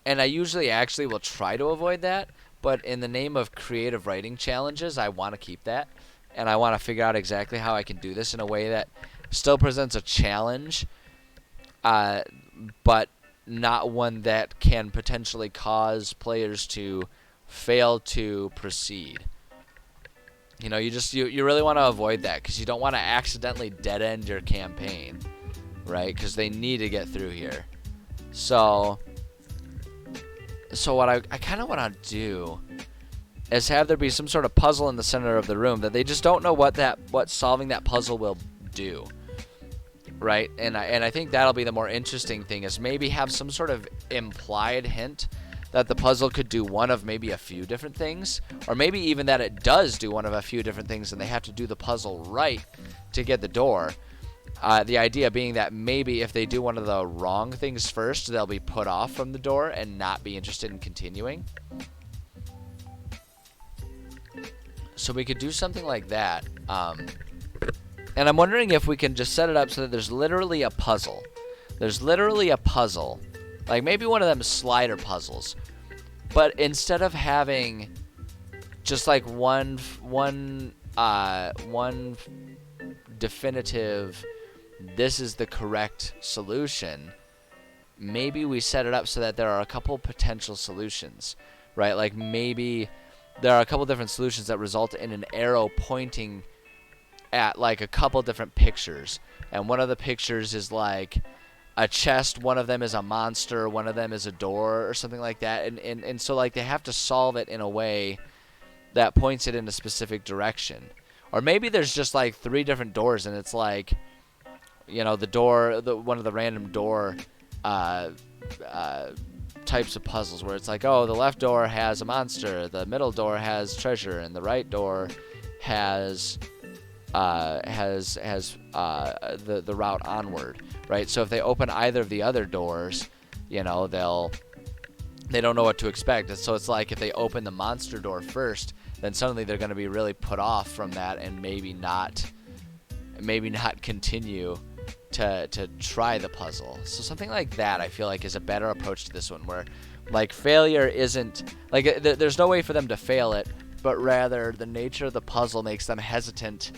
Speaker 1: I usually actually will try to avoid that. But in the name of creative writing challenges, I want to keep that. And I want to figure out exactly how I can do this in a way that still presents a challenge, but not one that can potentially cause players to fail to proceed. You know, you really want to avoid that because you don't want to accidentally dead-end your campaign, right? Because they need to get through here. So what I kind of want to do is have there be some sort of puzzle in the center of the room that they just don't know what solving that puzzle will do, right? And I think that'll be the more interesting thing, is maybe have some sort of implied hint that the puzzle could do one of maybe a few different things, or maybe even that it does do one of a few different things and they have to do the puzzle right to get the door. The idea being that maybe if they do one of the wrong things first, they'll be put off from the door and not be interested in continuing. So we could do something like that. And I'm wondering if we can just set it up so that there's literally a puzzle. There's literally a puzzle. Like maybe one of them slider puzzles. But instead of having just like one definitive, this is the correct solution, maybe we set it up so that there are a couple potential solutions, right? Like maybe there are a couple different solutions that result in an arrow pointing at like a couple different pictures, and one of the pictures is like a chest, one of them is a monster, one of them is a door or something like that, and so like they have to solve it in a way that points it in a specific direction. Or maybe there's just like 3 different doors and it's like, you know, one of the random door types of puzzles where it's like, oh, the left door has a monster, the middle door has treasure, and the right door has the route onward, right? So if they open either of the other doors, you know, they don't know what to expect. And so it's like if they open the monster door first, then suddenly they're going to be really put off from that and maybe not continue to try the puzzle. So something like that I feel like is a better approach to this one, where like failure isn't like there's no way for them to fail it, but rather the nature of the puzzle makes them hesitant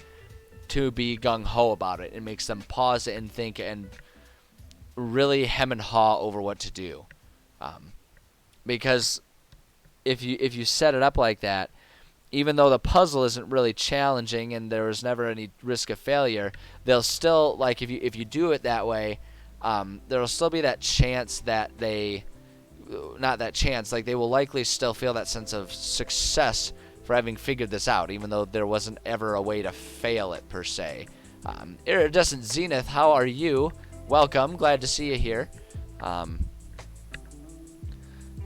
Speaker 1: to be gung-ho about it. It makes them pause and think and really hem and haw over what to do. Because if you set it up like that, even though the puzzle isn't really challenging and there was never any risk of failure, they'll still, like, if you do it that way, there'll still be that chance that they, not that chance, like they will likely still feel that sense of success for having figured this out, even though there wasn't ever a way to fail it per se. Iridescent Zenith, how are you? Welcome, glad to see you here.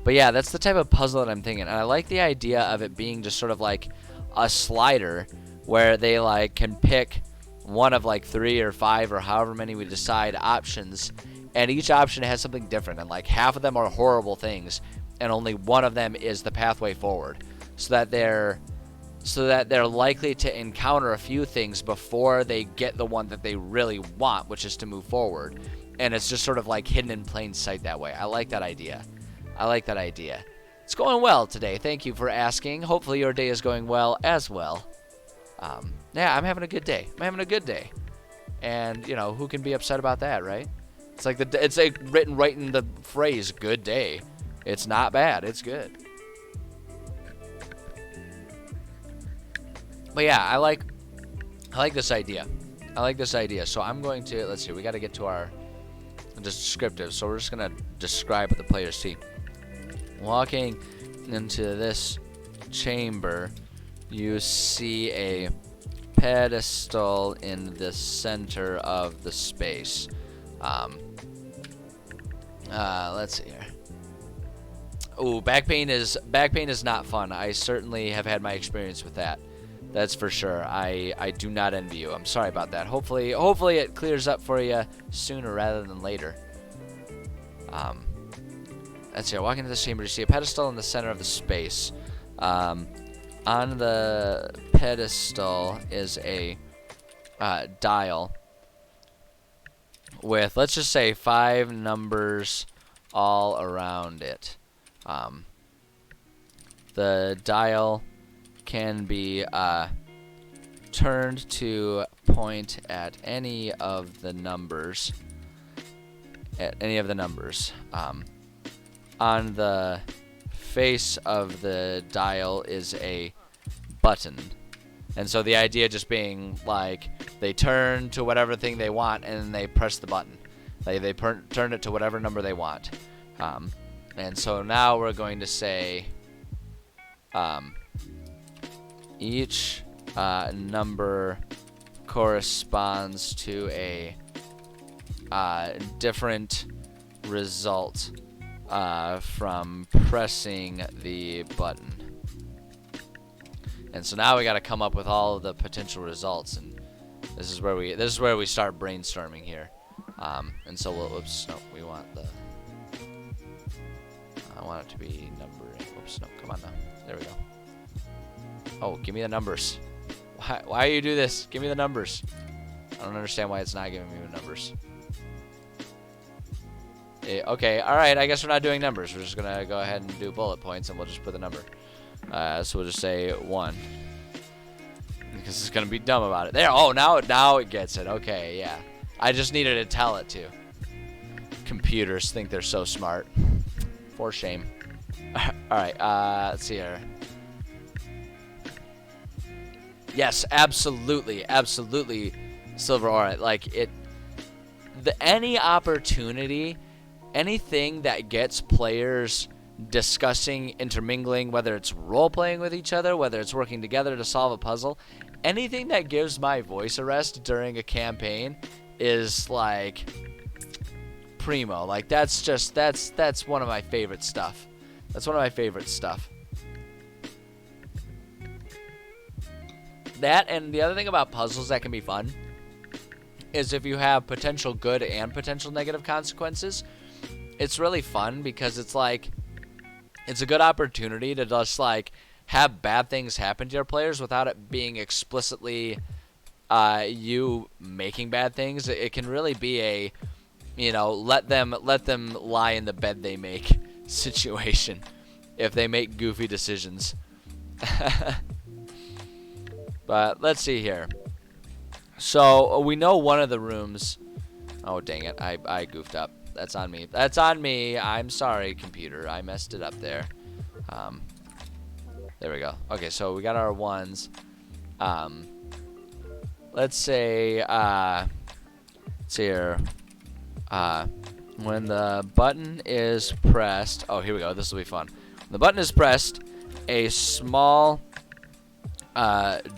Speaker 1: But yeah, that's the type of puzzle that I'm thinking. And I like the idea of it being just sort of like a slider where they like can pick one of like 3 or 5 or however many we decide options, and each option has something different, and like half of them are horrible things and only one of them is the pathway forward, so that they're likely to encounter a few things before they get the one that they really want, which is to move forward. And it's just sort of like hidden in plain sight that way. I like that idea. It's going well today. Thank you for asking. Hopefully your day is going well as well. Yeah, I'm having a good day. And, you know, who can be upset about that, right? It's like written right in the phrase, good day. It's not bad. It's good. But yeah, I like this idea. So I'm going to, let's see, we got to get to our descriptive. So we're just going to describe what the players see. Walking into this chamber, you see a pedestal in the center of the space. Let's see here. Ooh, back pain is not fun. I certainly have had my experience with that. That's for sure. I do not envy you. I'm sorry about that. Hopefully it clears up for you sooner rather than later. Let's see. Walking into this chamber, you see a pedestal in the center of the space. On the pedestal is a dial with, let's just say, 5 numbers all around it. The dial can be turned to point at any of the numbers. On the face of the dial is a button. And so the idea just being like they turn to whatever thing they want and then they press the button. They turn it to whatever number they want. And so now we're going to say each number corresponds to a different result from pressing the button. And so now we got to come up with all of the potential results, and this is where we start brainstorming here. And so we want I want it to be numbering. Oops, no, come on now. There we go. Oh, give me the numbers. Why do you do this? Give me the numbers. I don't understand why it's not giving me the numbers. Okay, alright, I guess we're not doing numbers. We're just going to go ahead and do bullet points, and we'll just put the number. So we'll just say 1. Because it's going to be dumb about it. There, oh, now it gets it. Okay, yeah. I just needed to tell it to. Computers think they're so smart. For shame. Alright, let's see here. Yes, absolutely, Silver Aura. Like, any opportunity, anything that gets players discussing, intermingling, whether it's role-playing with each other, whether it's working together to solve a puzzle, anything that gives my voice a rest during a campaign is, like, primo. Like, that's one of my favorite stuff. That, and the other thing about puzzles that can be fun is if you have potential good and potential negative consequences, it's really fun because it's like, it's a good opportunity to just like have bad things happen to your players without it being explicitly you making bad things. It can really be a, you know, let them lie in the bed they make situation if they make goofy decisions. But let's see here. So we know one of the rooms. Oh, dang it. I goofed up. That's on me. That's on me. I'm sorry, computer. I messed it up there. There we go. Okay, so we got our ones. Let's say, let's see here. When the button is pressed. Oh, here we go. This will be fun. When the button is pressed, a small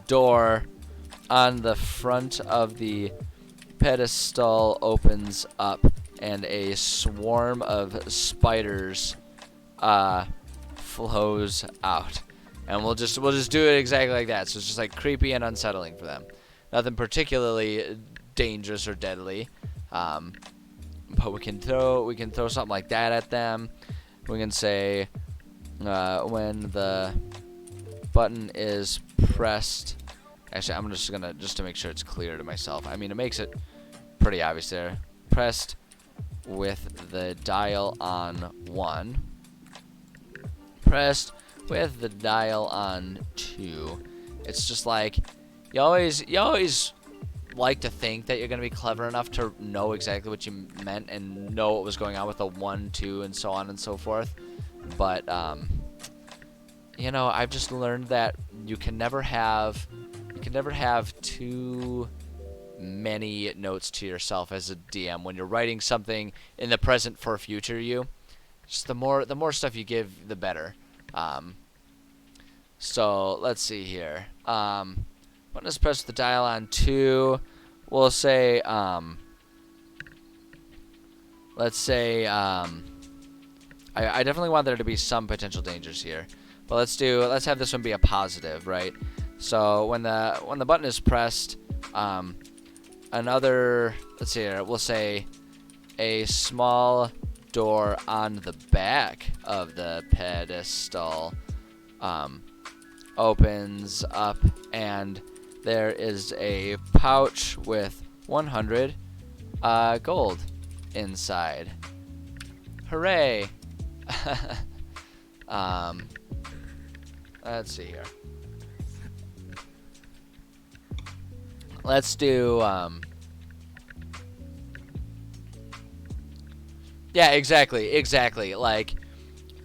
Speaker 1: door on the front of the pedestal opens up, and a swarm of spiders flows out. And we'll just do it exactly like that. So it's just like creepy and unsettling for them. Nothing particularly dangerous or deadly, but we can throw something like that at them. We can say when the button is pressed. Actually, I'm just gonna to make sure it's clear to myself. I mean, it makes it pretty obvious there. Pressed with the dial on 1. Pressed with the dial on 2. It's just like you always like to think that you're gonna be clever enough to know exactly what you meant and know what was going on with the 1, 2, and so on and so forth. But you know, I've just learned that you can never have too many notes to yourself as a DM when you're writing something in the present for future you. Just the more stuff you give, the better. So let's see here. Button is pressed with the dial on 2. We'll say let's say I definitely want there to be some potential dangers here. But let's have this one be a positive, right? So when the button is pressed, let's see here, we'll say a small door on the back of the pedestal opens up, and there is a pouch with 100 gold inside. Hooray! Let's see here. Let's do yeah, exactly. Like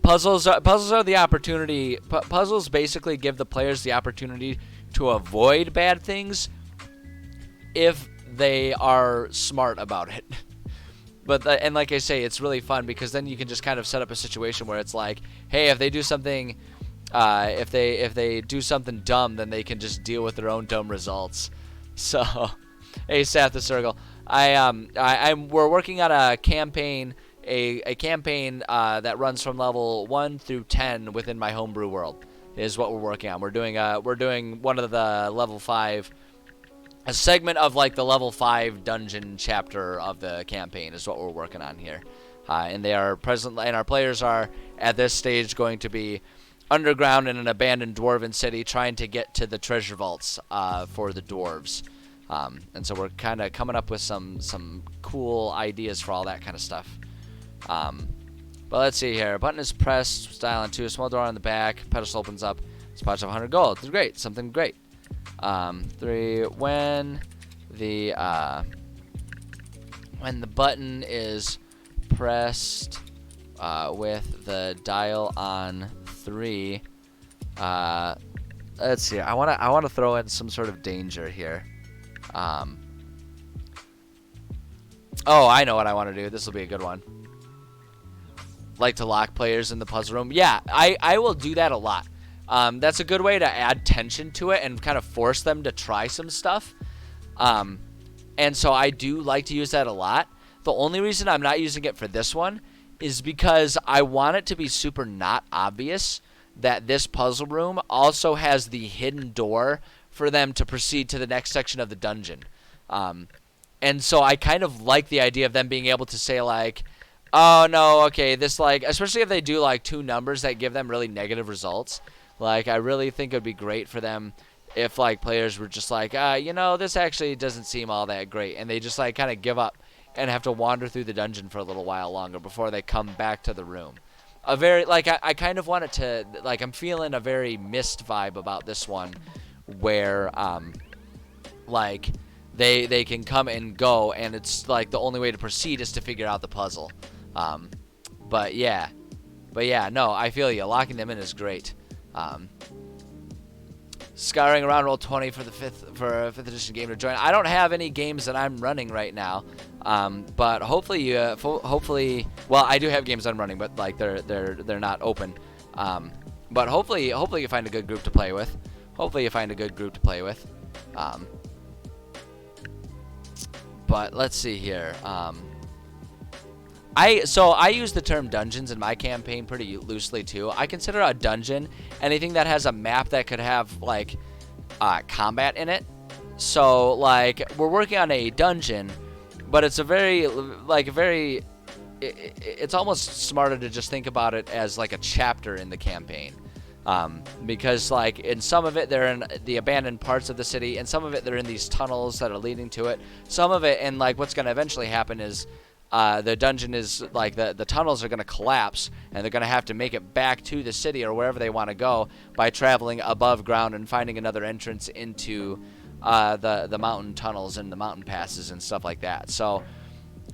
Speaker 1: puzzles are the opportunity. Puzzles basically give the players the opportunity to avoid bad things if they are smart about it. But and like I say, it's really fun because then you can just kind of set up a situation where it's like, hey, if they do something, if they do something dumb, then they can just deal with their own dumb results. So, hey, Seth the Circle, we're working on a campaign, a campaign that runs from level 1 through 10 within my homebrew world. Is what we're working on. We're doing one of the level 5. A segment of like the level 5 dungeon chapter of the campaign is what we're working on here, and they are present. And our players are at this stage going to be underground in an abandoned dwarven city, trying to get to the treasure vaults for the dwarves. And so we're kind of coming up with some cool ideas for all that kind of stuff. But let's see here. Button is pressed. Style on 2. A small door on the back. Pedestal opens up. It's pouch of 100 gold. It's great. Something great. 3. When the button is pressed with the dial on 3, let's see. I want to throw in some sort of danger here. Oh, I know what I want to do. This will be a good one. Like to lock players in the puzzle room. Yeah, I will do that a lot. That's a good way to add tension to it and kind of force them to try some stuff. And so I do like to use that a lot. The only reason I'm not using it for this one is because I want it to be super not obvious that this puzzle room also has the hidden door for them to proceed to the next section of the dungeon. And so I kind of like the idea of them being able to say like, oh no, okay, this like, especially if they do like 2 numbers that give them really negative results. Like, I really think it would be great for them if, like, players were just like, you know, this actually doesn't seem all that great. And they just, like, kind of give up and have to wander through the dungeon for a little while longer before they come back to the room. I kind of want it to, like, I'm feeling a very Myst vibe about this one where, like, they can come and go, and it's like the only way to proceed is to figure out the puzzle. But yeah, no, I feel you. Locking them in is great. Scouring around Roll20 for the fifth edition game to join. I don't have any games that I'm running right now, but hopefully, well, I do have games I'm running, but like they're not open. But hopefully you find a good group to play with. But let's see here. I use the term dungeons in my campaign pretty loosely too. I consider a dungeon anything that has a map that could have like combat in it. So like we're working on a dungeon, but it's it's almost smarter to just think about it as like a chapter in the campaign. Because like in some of it they're in the abandoned parts of the city, and some of it they're in these tunnels that are leading to it. Some of it, and like what's going to eventually happen is the dungeon is like the tunnels are going to collapse, and they're going to have to make it back to the city or wherever they want to go by traveling above ground and finding another entrance into the mountain tunnels and the mountain passes and stuff like that. So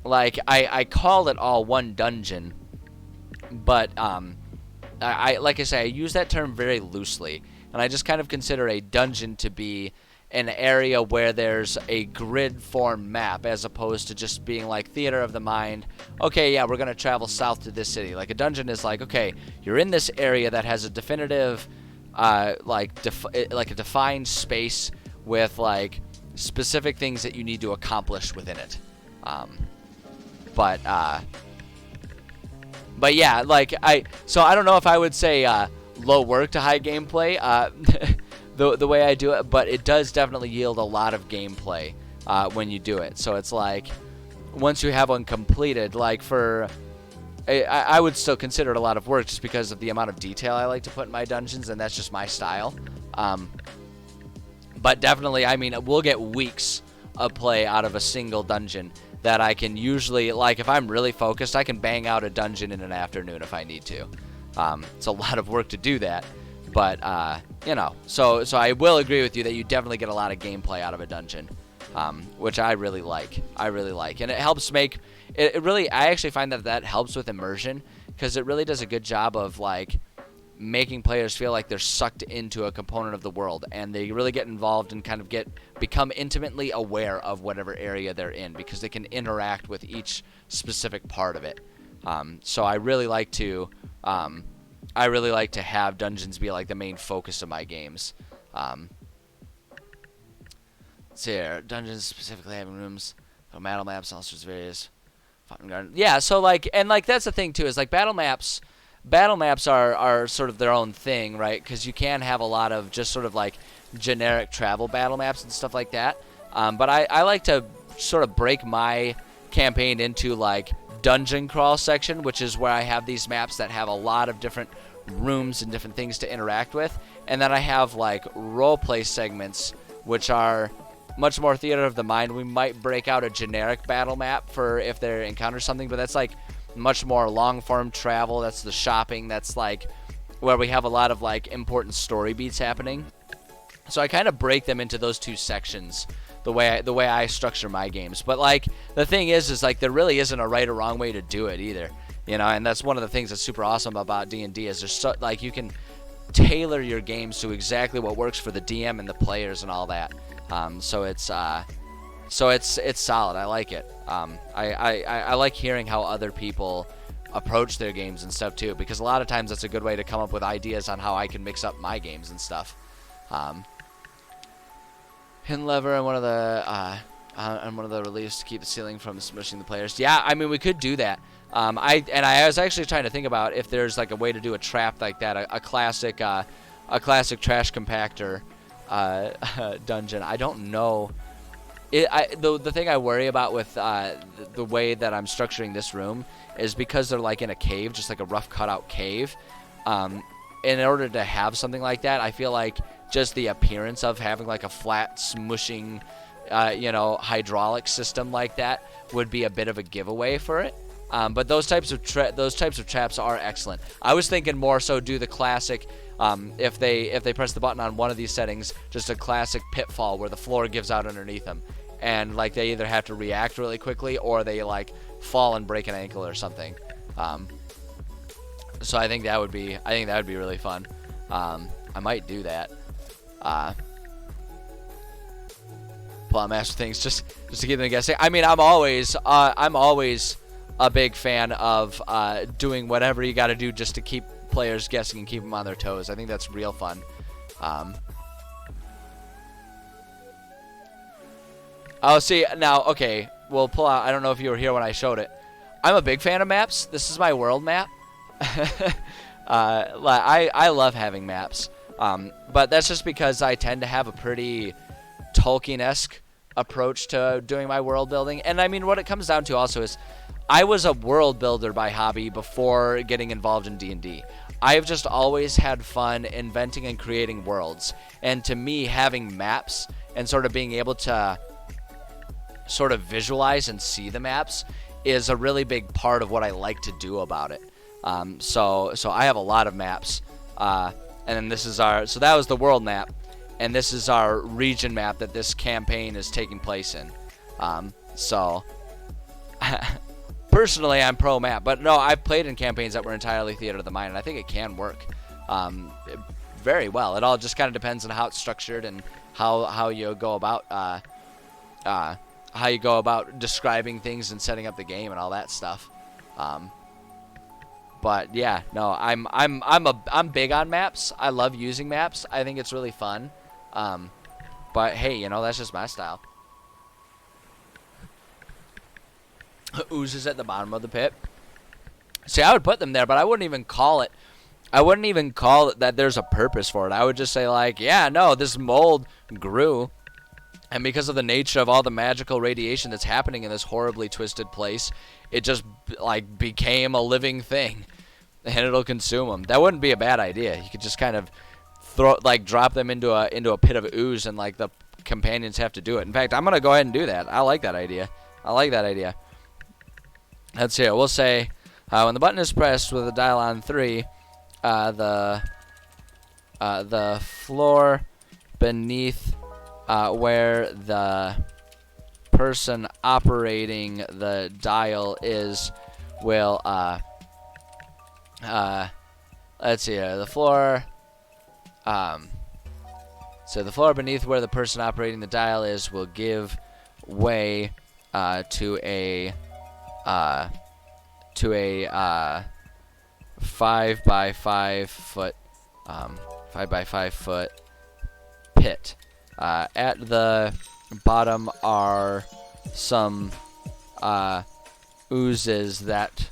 Speaker 1: like I call it all one dungeon, but I like I say, I use that term very loosely, and I just kind of consider a dungeon to be an area where there's a grid form map, as opposed to just being like theater of the mind. Okay, yeah, we're gonna travel south to this city. Like a dungeon is like, okay, you're in this area that has a definitive, like a defined space with like specific things that you need to accomplish within it. But yeah, like I don't know if I would say low work to high gameplay the way I do it, but it does definitely yield a lot of gameplay when you do it. So it's like once you have one completed, like I would still consider it a lot of work just because of the amount of detail I like to put in my dungeons, and that's just my style. But definitely, I mean, we'll get weeks of play out of a single dungeon that I can usually, like if I'm really focused, I can bang out a dungeon in an afternoon if I need to. It's a lot of work to do that, but you know, so I will agree with you that you definitely get a lot of gameplay out of a dungeon, which I really like, and it helps make it really, I actually find that helps with immersion, because it really does a good job of like making players feel like they're sucked into a component of the world, and they really get involved and kind of become intimately aware of whatever area they're in, because they can interact with each specific part of it. So I really like to have dungeons be like the main focus of my games. Let's see here. Dungeons specifically having rooms, battle maps, all sorts of various fountain garden. Yeah, so like, and like that's the thing too, is like battle maps are sort of their own thing, right? Because you can have a lot of just sort of like generic travel battle maps and stuff like that. But I like to sort of break my campaign into like dungeon crawl section, which is where I have these maps that have a lot of different rooms and different things to interact with. And then I have like role play segments, which are much more theater of the mind. We might break out a generic battle map for if they encounter something, but that's like much more long form travel. That's the shopping. That's like where we have a lot of like important story beats happening. So I kind of break them into those two sections the way I structure my games. But like the thing is like there really isn't a right or wrong way to do it either, you know. And that's one of the things that's super awesome about D&D is there's like you can tailor your games to exactly what works for the DM and the players and all that. So it's solid. I like it. I like hearing how other people approach their games and stuff too, because a lot of times that's a good way to come up with ideas on how I can mix up my games and stuff. Hidden lever on one of the reliefs to keep the ceiling from smushing the players. Yeah, I mean we could do that. I was actually trying to think about if there's like a way to do a trap like that, a classic trash compactor dungeon. I don't know. The thing I worry about with the way that I'm structuring this room is because they're like in a cave, just like a rough cutout cave. In order to have something like that, I feel like just the appearance of having like a flat smushing, hydraulic system like that would be a bit of a giveaway for it. But those types of traps are excellent. I was thinking more so do the classic. If they press the button on one of these settings, just a classic pitfall where the floor gives out underneath them. and like they either have to react really quickly or they like fall and break an ankle or something. So I think that would be really fun. I might do that. Plot master things just to keep them guessing. I mean, I'm always a big fan of doing whatever you got to do just to keep players guessing and keep them on their toes. I think that's real fun. Oh, see, now, okay, we'll pull out. I don't know if you were here when I showed it. I'm a big fan of maps. This is my world map. I love having maps. But that's just because I tend to have a pretty Tolkien-esque approach to doing my world building. And I mean, what it comes down to also is I was a world builder by hobby before getting involved in D&D. I've just always had fun inventing and creating worlds. And to me, having maps and sort of being able to sort of visualize and see the maps is a really big part of what I like to do about it. So I have a lot of maps. And then this is so that was the world map. And this is our region map that this campaign is taking place in. Personally, I'm pro map, but no, I've played in campaigns that were entirely theater of the mind, and I think it can work very well. It all just kind of depends on how it's structured and how you go about describing things and setting up the game and all that stuff. But yeah, no, I'm big on maps. I love using maps. I think it's really fun. But hey, you know, that's just my style. Oozes at the bottom of the pit. See, I would put them there, but I wouldn't even call it that there's a purpose for it. I would just say like, yeah, no, this mold grew, and because of the nature of all the magical radiation that's happening in this horribly twisted place, it just like became a living thing, and it'll consume them. That wouldn't be a bad idea. You could just kind of drop them into a pit of ooze, and like the companions have to do it. In fact, I'm gonna go ahead and do that. I like that idea. Let's see. We'll say when the button is pressed with the dial on 3, the floor beneath where the person operating the dial is will let's see here. The floor so the floor beneath where the person operating the dial is will give way to a 5 by 5 foot 5 by 5 foot pit. At the bottom are some oozes that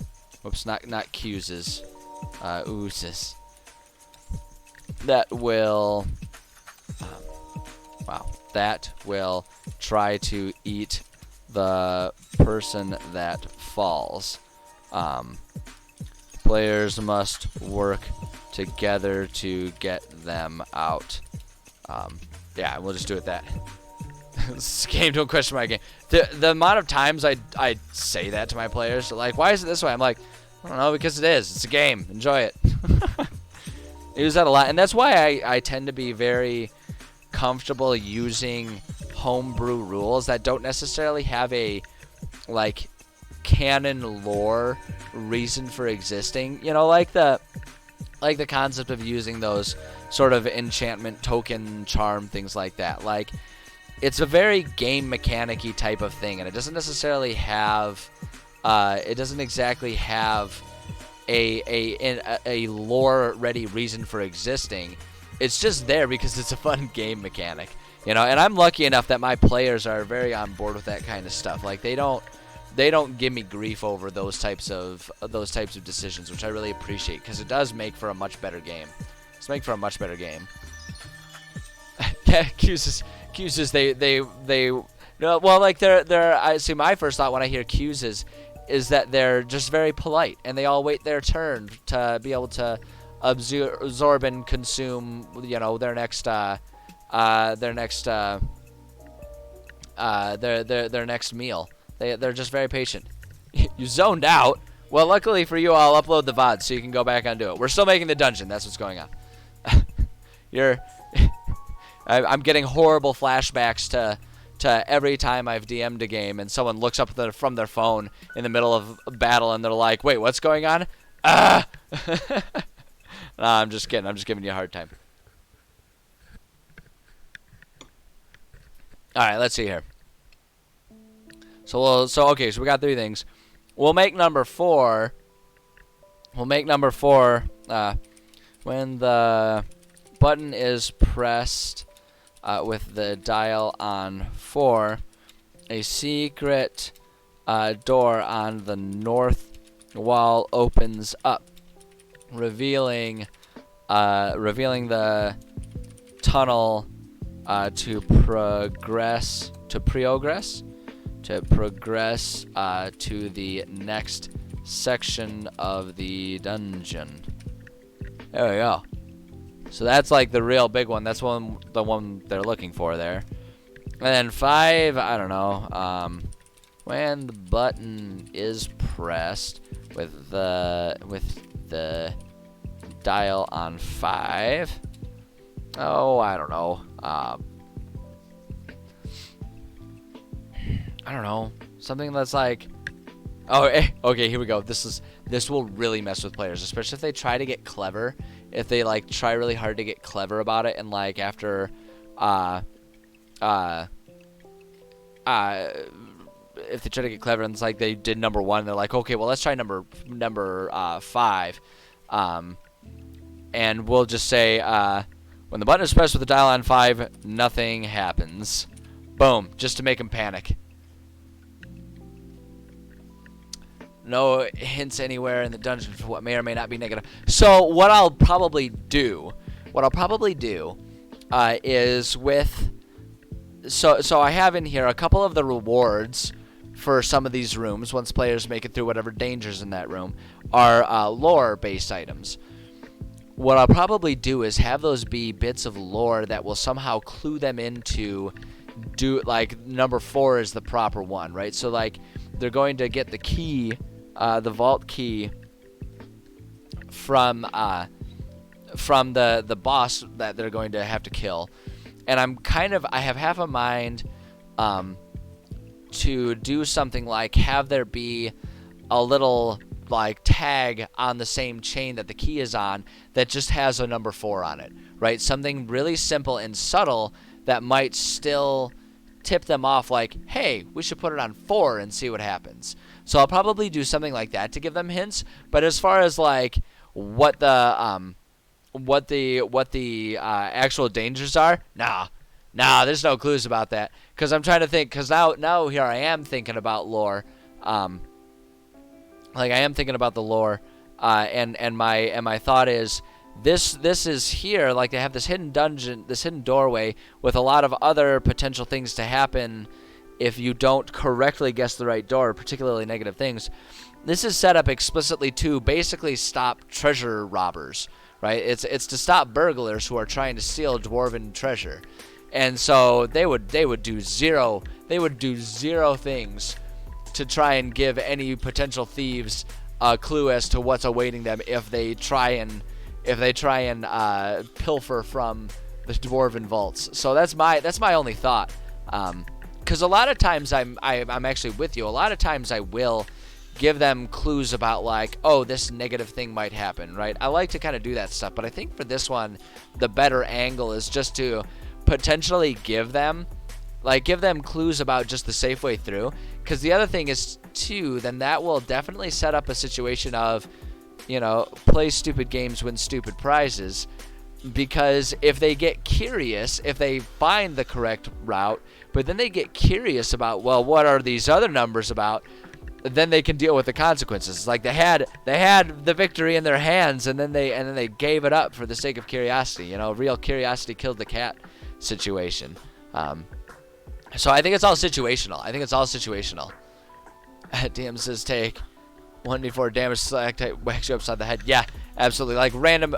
Speaker 1: not cuses, oozes that will try to eat the person that falls. Players must work together to get them out. Yeah, we'll just do it that. This game don't question my game. The amount of times I say that to my players, like, why is it this way? I'm like, I don't know, because it is. It's a game. Enjoy it. I use that a lot, and that's why I tend to be very comfortable using homebrew rules that don't necessarily have a like canon lore reason for existing. You know, like the concept of using those sort of enchantment token charm things like that. Like, it's a very game mechanic-y type of thing, and it doesn't necessarily have it doesn't exactly have a lore ready reason for existing. It's just there because it's a fun game mechanic, you know. And I'm lucky enough that my players are very on board with that kind of stuff. Like, they don't give me grief over those types of decisions, which I really appreciate, because it does make for a much better game. Yeah, Q's they no, well, like they're I see, my first thought when I hear Q's is that they're just very polite, and they all wait their turn to be able to absorb and consume, you know, their next meal. They're just very patient. You zoned out. Well, luckily for you, I'll upload the VOD so you can go back and do it. We're still making the dungeon. That's what's going on. I'm getting horrible flashbacks to to every time I've DM'd a game and someone looks up from their phone in the middle of a battle and they're like, wait, what's going on? Ah! Nah, I'm just kidding. I'm just giving you a hard time. All right, let's see here. So we got 3 things. We'll make number 4. When the button is pressed with the dial on 4, a secret door on the north wall opens up, revealing the tunnel to progress to the next section of the dungeon. There we go. So that's like the real big one. That's the one they're looking for there. And then 5, I don't know. When the button is pressed with the dial on 5. Oh, I don't know. I don't know. Something that's like, okay, here we go. This will really mess with players, especially if they try to get clever. If they like try really hard to get clever about it, and like after, if they try to get clever and it's like they did number 1, they're like, okay, well let's try number 5, and we'll just say when the button is pressed with the dial on 5, nothing happens. Boom, just to make them panic. No hints anywhere in the dungeon for what may or may not be negative. So what I'll probably do is with so I have in here a couple of the rewards for some of these rooms once players make it through whatever dangers in that room are lore based items. What I'll probably do is have those be bits of lore that will somehow clue them into like number 4 is the proper one, right? So like they're going to get the key, the vault key from the boss that they're going to have to kill. And I have half a mind to do something like have there be a little like tag on the same chain that the key is on that just has a number 4 on it, right? Something really simple and subtle that might still tip them off like, hey, we should put it on 4 and see what happens. So I'll probably do something like that to give them hints. But as far as like what the actual dangers are, nah, there's no clues about that. Because I'm trying to think, because now here I am thinking about lore. Like I am thinking about the lore, and my thought is this is here, like they have this hidden dungeon, this hidden doorway with a lot of other potential things to happen if you don't correctly guess the right door, particularly negative things. This is set up explicitly to basically stop treasure robbers, right? It's to stop burglars who are trying to steal dwarven treasure. And so they would do zero things to try and give any potential thieves a clue as to what's awaiting them if they try and pilfer from the dwarven vaults. So that's my only thought. Because a lot of times I'm actually with you. A lot of times I will give them clues about like, oh, this negative thing might happen, right? I like to kind of do that stuff, but I think for this one, the better angle is just to potentially give them clues about just the safe way through. Because the other thing is too, then that will definitely set up a situation of, play stupid games, win stupid prizes. Because if they get curious, if they find the correct route, but then they get curious about, well, what are these other numbers about? Then they can deal with the consequences. It's like they had the victory in their hands, and then they gave it up for the sake of curiosity. Real curiosity killed the cat situation. So I think it's all situational. DM says take 1d4 damage, select type, whacks you upside the head. Yeah, absolutely. Like random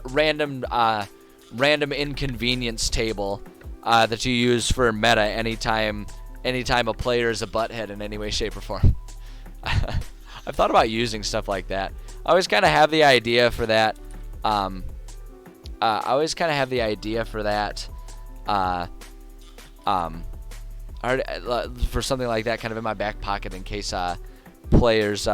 Speaker 1: inconvenience table that you use for meta anytime a player is a butthead in any way, shape, or form. I've thought about using stuff like that. I always kind of have the idea for that. for something like that kind of in my back pocket in case players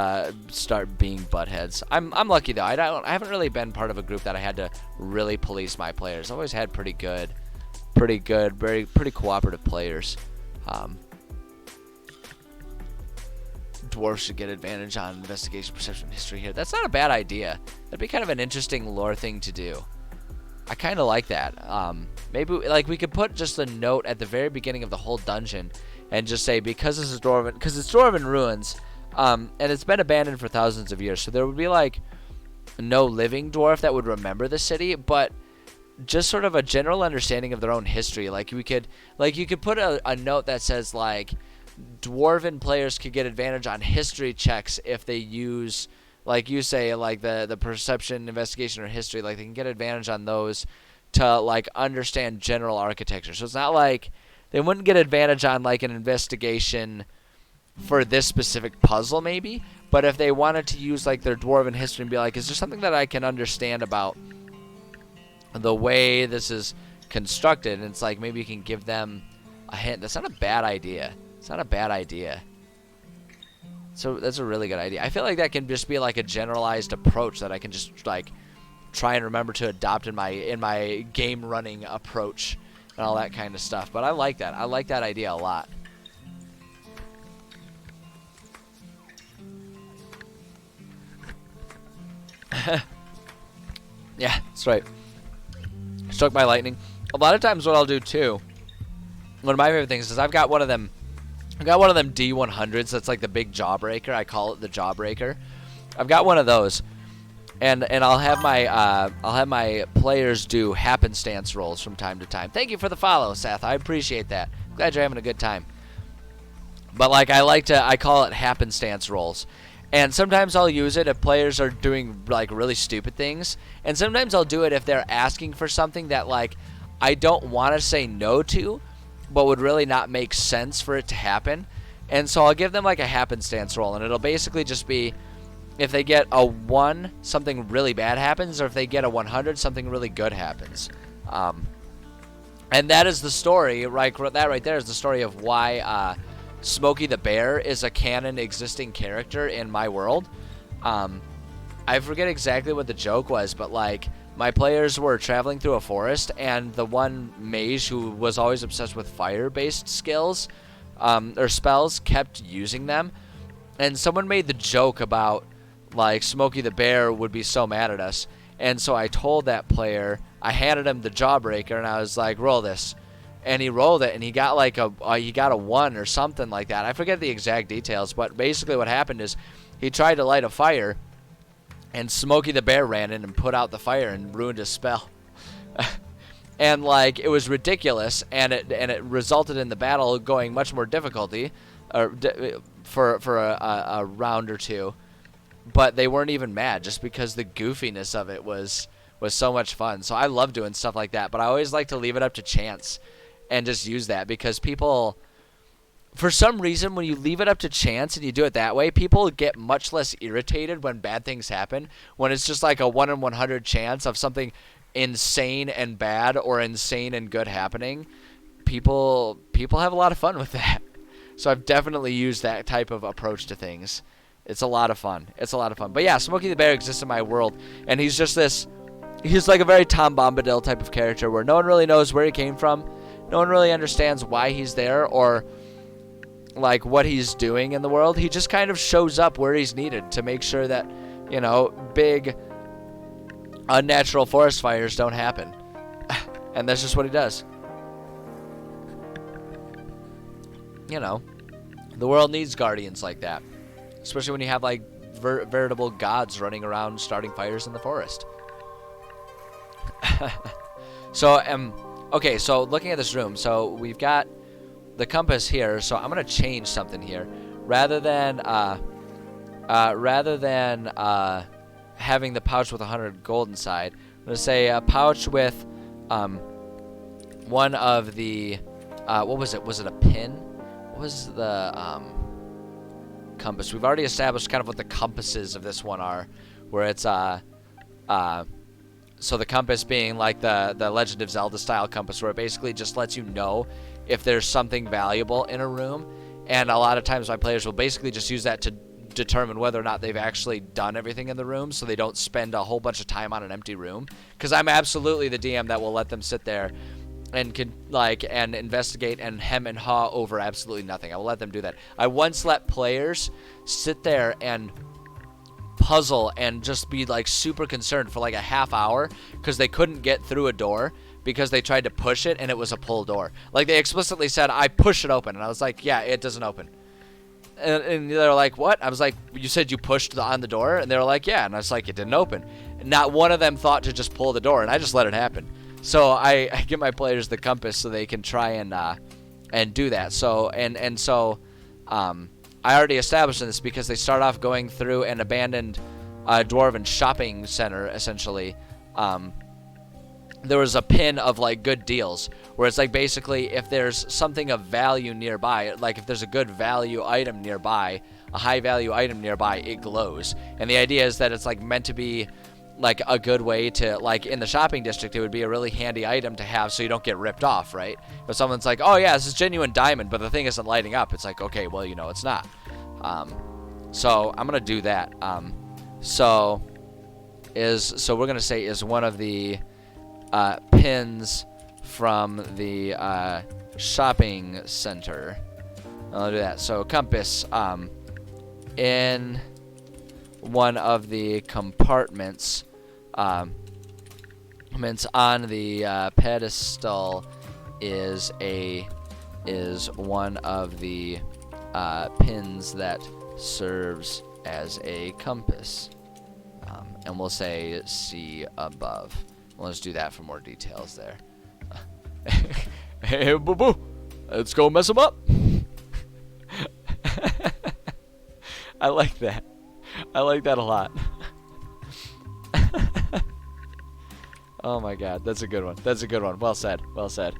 Speaker 1: start being buttheads. I'm lucky though. I haven't really been part of a group that I had to really police my players. I've always had pretty good, pretty cooperative players. Dwarves should get advantage on investigation, perception, and history here. That's not a bad idea. That'd be kind of an interesting lore thing to do. I kind of like that. Maybe like we could put just a note at the very beginning of the whole dungeon and just say because this is dwarven, because it's dwarven ruins, and it's been abandoned for thousands of years. So there would be like no living dwarf that would remember the city, but just sort of a general understanding of their own history. Like you could put a note that says like dwarven players could get advantage on history checks if they use, like you say, like the perception, investigation, or history. Like they can get advantage on those to like understand general architecture. So it's not like they wouldn't get advantage on like an investigation for this specific puzzle maybe, but if they wanted to use like their dwarven history and be like, is there something that I can understand about the way this is constructed? And it's like maybe you can give them a hint. That's not a bad idea. It's not a bad idea. So that's a really good idea. I feel like that can just be like a generalized approach that I can just like try and remember to adopt in my game running approach and all that kind of stuff. But I like that. I like that idea a lot. Yeah, that's right. Struck by lightning. A lot of times what I'll do too, one of my favorite things is I've got one of them D100s that's like the big jawbreaker. I call it the jawbreaker. I've got one of those, and I'll have my players do happenstance rolls from time to time. Thank you for the follow, Seth. I appreciate that. Glad you're having a good time. But like I call it happenstance rolls, and sometimes I'll use it if players are doing like really stupid things, and sometimes I'll do it if they're asking for something that like I don't want to say no to, but would really not make sense for it to happen. And so I'll give them like a happenstance roll, and it'll basically just be if they get a 1, something really bad happens, or if they get a 100, something really good happens. And that is the story, right? That right there is the story of why Smokey the Bear is a canon existing character in my world. I forget exactly what the joke was, but like my players were traveling through a forest, and the one mage who was always obsessed with fire-based skills or spells kept using them. And someone made the joke about like Smokey the Bear would be so mad at us. And so I told that player, I handed him the jawbreaker, and I was like, roll this. And he rolled it, and he got like he got a 1 or something like that. I forget the exact details, but basically what happened is he tried to light a fire, and Smokey the Bear ran in and put out the fire and ruined his spell. And like it was ridiculous, and it resulted in the battle going much more difficulty, for a round or two. But they weren't even mad, just because the goofiness of it was so much fun. So I love doing stuff like that, but I always like to leave it up to chance and just use that, because people, for some reason, when you leave it up to chance and you do it that way, people get much less irritated when bad things happen. When it's just like a 1 in 100 chance of something insane and bad or insane and good happening, people have a lot of fun with that. So I've definitely used that type of approach to things. It's a lot of fun. But yeah, Smokey the Bear exists in my world, and he's like a very Tom Bombadil type of character where no one really knows where he came from. No one really understands why he's there or like what he's doing in the world. He just kind of shows up where he's needed to make sure that, you know, big unnatural forest fires don't happen. And that's just what he does. You know, the world needs guardians like that, especially when you have like veritable gods running around starting fires in the forest. So okay, so looking at this room, so we've got the compass here, so I'm gonna change something here. Rather than having the pouch with 100 gold inside, I'm gonna say a pouch with one of the what was it? Was it a pin? What was the compass? We've already established kind of what the compasses of this one are, where it's So the compass being like the Legend of Zelda style compass, where it basically just lets you know if there's something valuable in a room. And a lot of times my players will basically just use that to determine whether or not they've actually done everything in the room, so they don't spend a whole bunch of time on an empty room. Because I'm absolutely the DM that will let them sit there and and investigate and hem and haw over absolutely nothing. I will let them do that. I once let players sit there and puzzle and just be like super concerned for like a half hour because they couldn't get through a door because they tried to push it and it was a pull door. Like, they explicitly said, I push it open, and I was like, yeah, it doesn't open. And they were like, what? I was like, you said you pushed on the door? And they were like, yeah. And I was like, it didn't open. And not one of them thought to just pull the door, and I just let it happen. So I give my players the compass so they can try and do that. So I already established this because they start off going through an abandoned dwarven shopping center, essentially. There was a pin of like good deals where it's like basically if there's something of value nearby, like if there's a good value item nearby, a high value item nearby, it glows. And the idea is that it's like meant to be like a good way to, like in the shopping district, it would be a really handy item to have so you don't get ripped off, right? If someone's like, oh yeah, this is genuine diamond, but the thing isn't lighting up, it's like, okay, well, you know, it's not. So I'm gonna do that. So we're gonna say is one of the pins from the shopping center. I'll do that. So compass in one of the compartments on the pedestal is one of the pins that serves as a compass, and we'll say see above. Let's do that for more details there. Hey, boo boo, let's go mess them up. I like that. I like that a lot. Oh my god, that's a good one. That's a good one. Well said. Well said.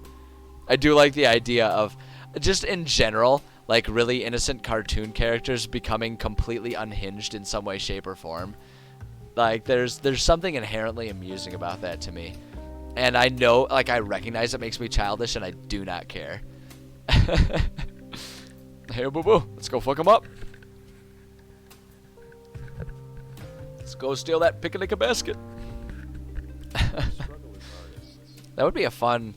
Speaker 1: I do like the idea of, just in general, like really innocent cartoon characters becoming completely unhinged in some way, shape, or form. Like, there's something inherently amusing about that to me. And I know, like, I recognize it makes me childish, and I do not care. Hey, boo boo, let's go fuck them up. Let's go steal that picnic basket. That would be a fun.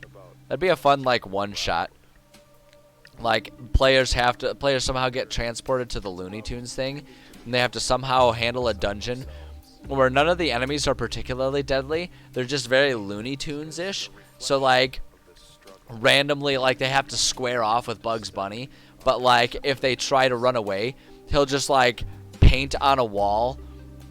Speaker 1: That'd be a fun like one shot. Like players somehow get transported to the Looney Tunes thing, and they have to somehow handle a dungeon where none of the enemies are particularly deadly. They're just very Looney Tunes-ish. So like randomly, like they have to square off with Bugs Bunny, but like if they try to run away, he'll just like paint on a wall,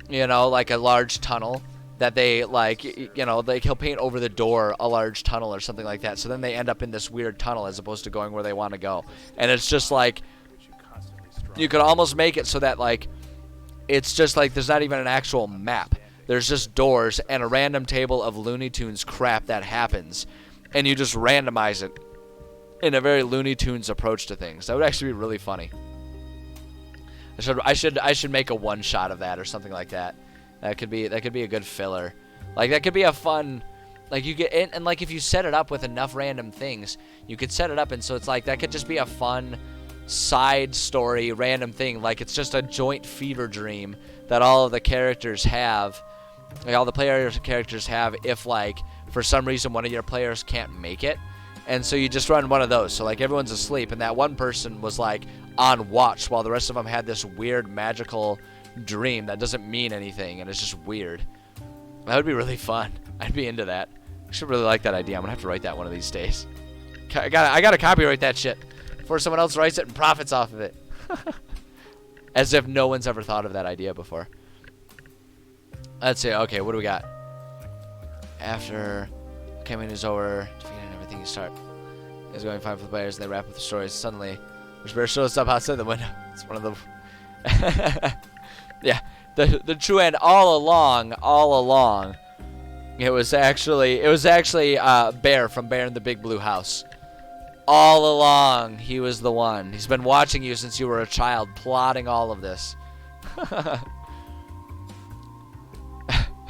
Speaker 1: you know, like a large tunnel that they like, you know, like he'll paint over the door a large tunnel or something like that. So then they end up in this weird tunnel as opposed to going where they want to go. And it's just like, you could almost make it so that like, it's just like there's not even an actual map. There's just doors and a random table of Looney Tunes crap that happens. And you just randomize it in a very Looney Tunes approach to things. That would actually be really funny. I should make a one shot of that or something like that. That could be a good filler. Like that could be a fun, like you get and like if you set it up with enough random things, you could set it up and so it's like that could just be a fun side story random thing. Like it's just a joint fever dream that all of the characters have, like all the player characters have if like for some reason one of your players can't make it. And so you just run one of those. So like everyone's asleep and that one person was like on watch while the rest of them had this weird magical dream that doesn't mean anything and it's just weird. That would be really fun. I'd be into that. I should really like that idea. I'm gonna have to write that one of these days. I gotta copyright that shit before someone else writes it and profits off of it. As if no one's ever thought of that idea before. Let's see. Okay, what do we got? After campaign is over, defeating everything you start is going fine for the players and they wrap up the stories. Suddenly, Witch Bear shows up outside the window. It's one of the yeah, the true end all along. It was actually Bear from Bear in the Big Blue House. All along, he was the one. He's been watching you since you were a child, plotting all of this.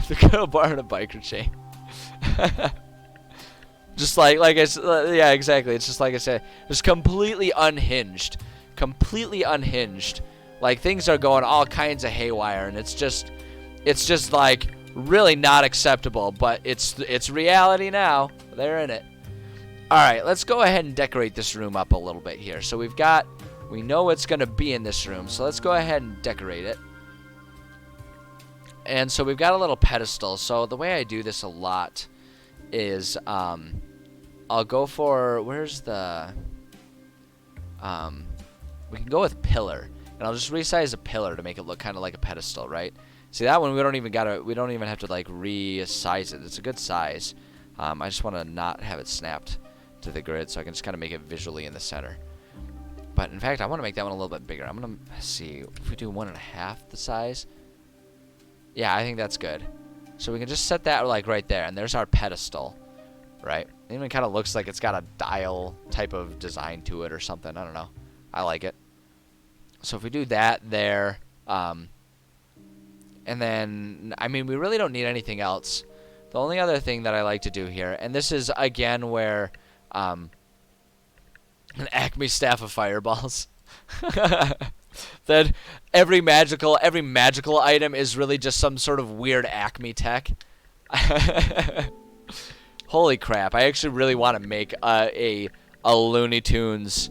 Speaker 1: The girl bar and a biker chain. Just like I said, yeah, exactly. It's just like I said, just completely unhinged. Completely unhinged. Like, things are going all kinds of haywire, and it's just like really not acceptable, but it's reality now. They're in it. All right, let's go ahead and decorate this room up a little bit here. So we know what's going to be in this room, so let's go ahead and decorate it. And so we've got a little pedestal. So the way I do this a lot is I'll go for, where's the, we can go with pillar, and I'll just resize a pillar to make it look kind of like a pedestal, right? See, that one we don't even have to like resize it. It's a good size. I just want to not have it snapped to the grid, so I can just kind of make it visually in the center. But in fact, I want to make that one a little bit bigger. I'm gonna see if we do 1.5 the size. Yeah, I think that's good. So we can just set that like right there, and there's our pedestal, right? It even kind of looks like it's got a dial type of design to it or something. I don't know. I like it. So if we do that there, and then, I mean, we really don't need anything else. The only other thing that I like to do here, and this is again where an Acme staff of fireballs. That every magical item is really just some sort of weird Acme tech. Holy crap! I actually really want to make a Looney Tunes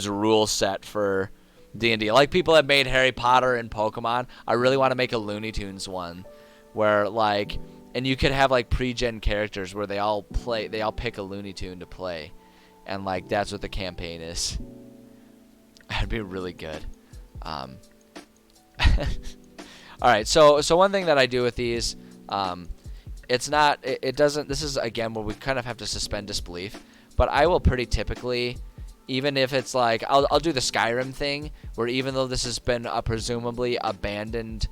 Speaker 1: rule set for D&D. Like people have made Harry Potter and Pokemon, I really want to make a Looney Tunes one where like, and you could have like pre-gen characters where they all pick a Looney Tune to play, and like that's what the campaign is. That'd be really good. All right, so one thing that I do with these, it doesn't. This is again where we kind of have to suspend disbelief, but I will pretty typically, even if it's like I'll do the Skyrim thing where even though this has been a presumably abandoned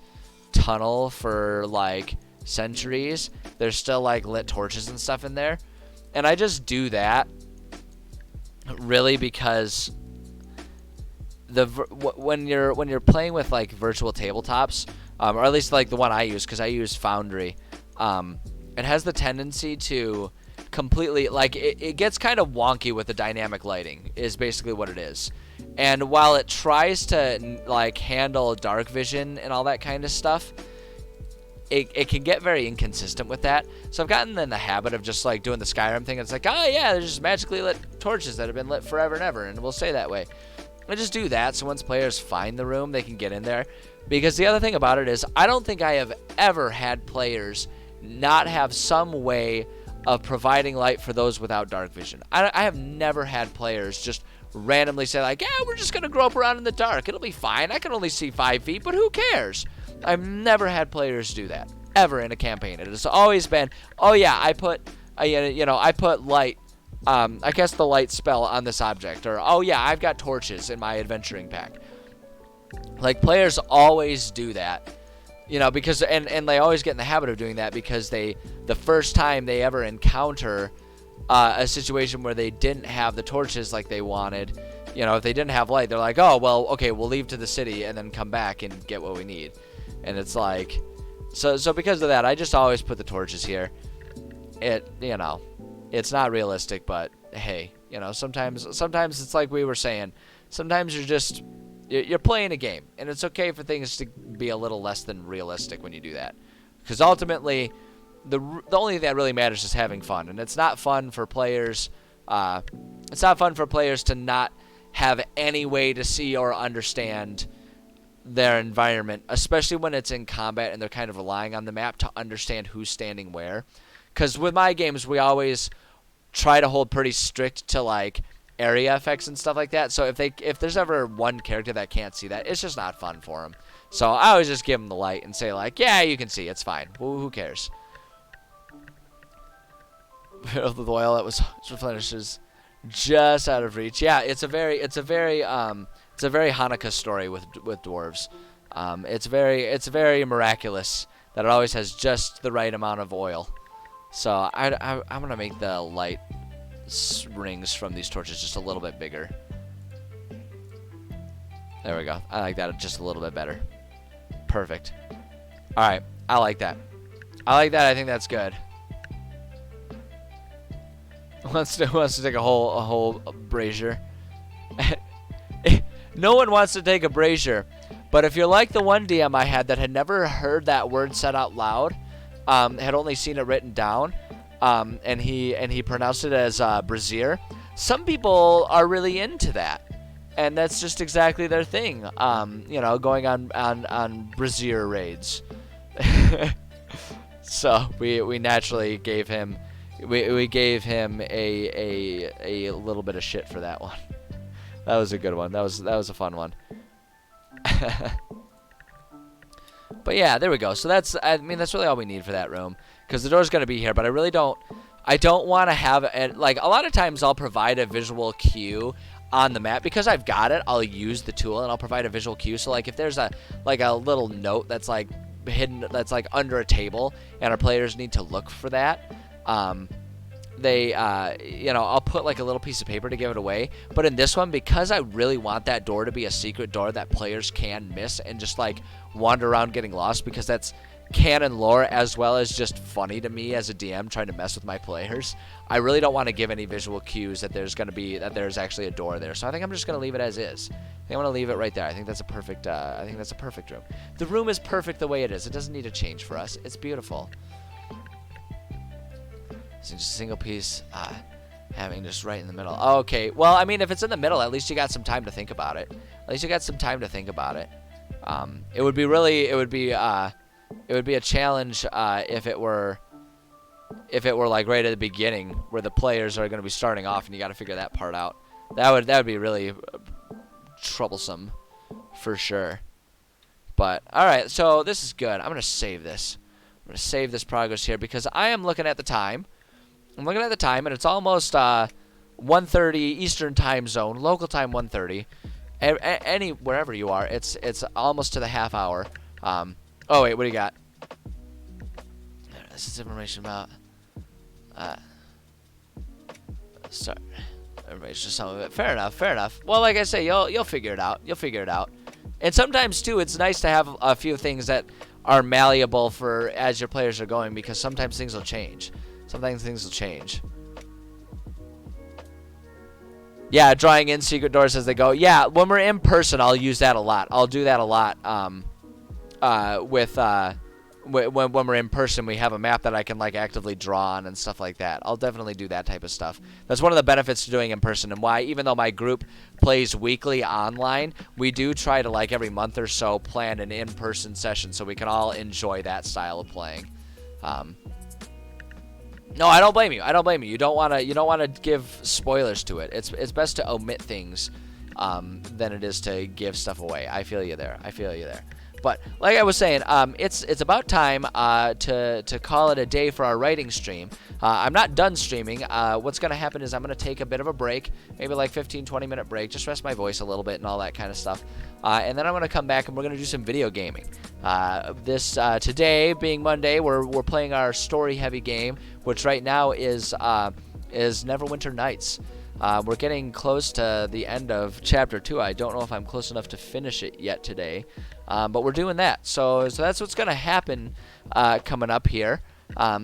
Speaker 1: tunnel for like centuries, there's still like lit torches and stuff in there, and I just do that really because when you're playing with like virtual tabletops, or at least like the one I use, because I use Foundry, it has the tendency to completely, like, it gets kind of wonky with the dynamic lighting is basically what it is. And while it tries to like handle dark vision and all that kind of stuff, it can get very inconsistent with that. So I've gotten in the habit of just like doing the Skyrim thing. It's like, oh yeah, there's just magically lit torches that have been lit forever and ever, and we'll stay that way. I just do that so once players find the room, they can get in there. Because the other thing about it is, I don't think I have ever had players not have some way of providing light for those without dark vision. I have never had players just randomly say like, yeah, we're just going to grope around in the dark. It'll be fine. I can only see 5 feet, but who cares? I've never had players do that, ever in a campaign. It has always been, oh yeah, I put light, I cast the light spell on this object, or oh yeah, I've got torches in my adventuring pack. Like, players always do that, because, and they always get in the habit of doing that because the first time they ever encounter a situation where they didn't have the torches like they wanted, if they didn't have light, they're like, oh, well, okay, we'll leave to the city and then come back and get what we need. And it's like, so because of that, I just always put the torches here. It's not realistic, but hey, sometimes it's like we were saying, sometimes you're playing a game, and it's okay for things to be a little less than realistic when you do that, because ultimately the only thing that really matters is having fun, and it's not fun for players to not have any way to see or understand their environment, especially when it's in combat and they're kind of relying on the map to understand who's standing where. Because with my games, we always try to hold pretty strict to like area effects and stuff like that. So if there's ever one character that can't see that, it's just not fun for them. So I always just give them the light and say like, yeah, you can see, it's fine. Who cares? The oil that was replenished is just out of reach. Yeah, it's a very Hanukkah story with dwarves. It's very miraculous that it always has just the right amount of oil. So I'm gonna make the light rings from these torches just a little bit bigger. There we go. I like that just a little bit better. Perfect. All right, I like that. I think that's good. wants to take a whole brazier. No one wants to take a brazier, but if you're like the one DM I had that had never heard that word said out loud, had only seen it written down, and he pronounced it as brazier. Some people are really into that, and that's just exactly their thing. Going on brazier raids. So we naturally gave him we gave him a little bit of shit for that one. That was a good one. That was a fun one. But yeah, there we go. So that's really all we need for that room, because the door's gonna be here. But I don't want to have it, like, a lot of times I'll provide a visual cue on the map because I've got it. I'll use the tool and I'll provide a visual cue. So like if there's a little note that's like hidden, that's like under a table, and our players need to look for that, I'll put like a little piece of paper to give it away. But in this one, because I really want that door to be a secret door that players can miss and just like wander around getting lost, because that's canon lore as well as just funny to me as a DM trying to mess with my players, I really don't want to give any visual cues that there's actually a door there. So I think I'm just going to leave it as is. I think I'm going to leave it right there. I think that's a perfect room. The room is perfect the way it is. It doesn't need to change for us. It's beautiful. So just a single piece, having just right in the middle. Oh, okay. Well, I mean, if it's in the middle, at least you got some time to think about it. It would be a challenge if it were like right at the beginning where the players are going to be starting off and you got to figure that part out. That would be really troublesome for sure. But all right, so this is good. I'm going to save this. I'm going to save this progress here because I am looking at the time. I'm looking at the time, and it's almost 1:30 Eastern time zone, local time 1:30. Wherever you are, it's almost to the half hour. Oh wait, what do you got? This is information about. Sorry, everybody's just some of it. Fair enough. Well, like I say, you'll figure it out. And sometimes too, it's nice to have a few things that are malleable for as your players are going, because sometimes things will change. Yeah, drawing in secret doors as they go. Yeah, when we're in person, I'll use that a lot. I'll do that a lot. When we're in person, we have a map that I can like actively draw on and stuff like that. I'll definitely do that type of stuff. That's one of the benefits to doing in person, and why, even though my group plays weekly online, we do try to like every month or so plan an in-person session so we can all enjoy that style of playing. No, I don't blame you. You don't want to give spoilers to it. It's best to omit things than it is to give stuff away. I feel you there. But like I was saying, it's about time to call it a day for our writing stream. I'm not done streaming. What's going to happen is I'm going to take a bit of a break, maybe like 15-20 minute break, just rest my voice a little bit and all that kind of stuff. And then I'm going to come back and we're going to do some video gaming. Today being Monday, we're playing our story heavy game, which right now is Neverwinter Nights. We're getting close to the end of chapter 2. I don't know if I'm close enough to finish it yet today, but we're doing that. So that's what's going to happen coming up here.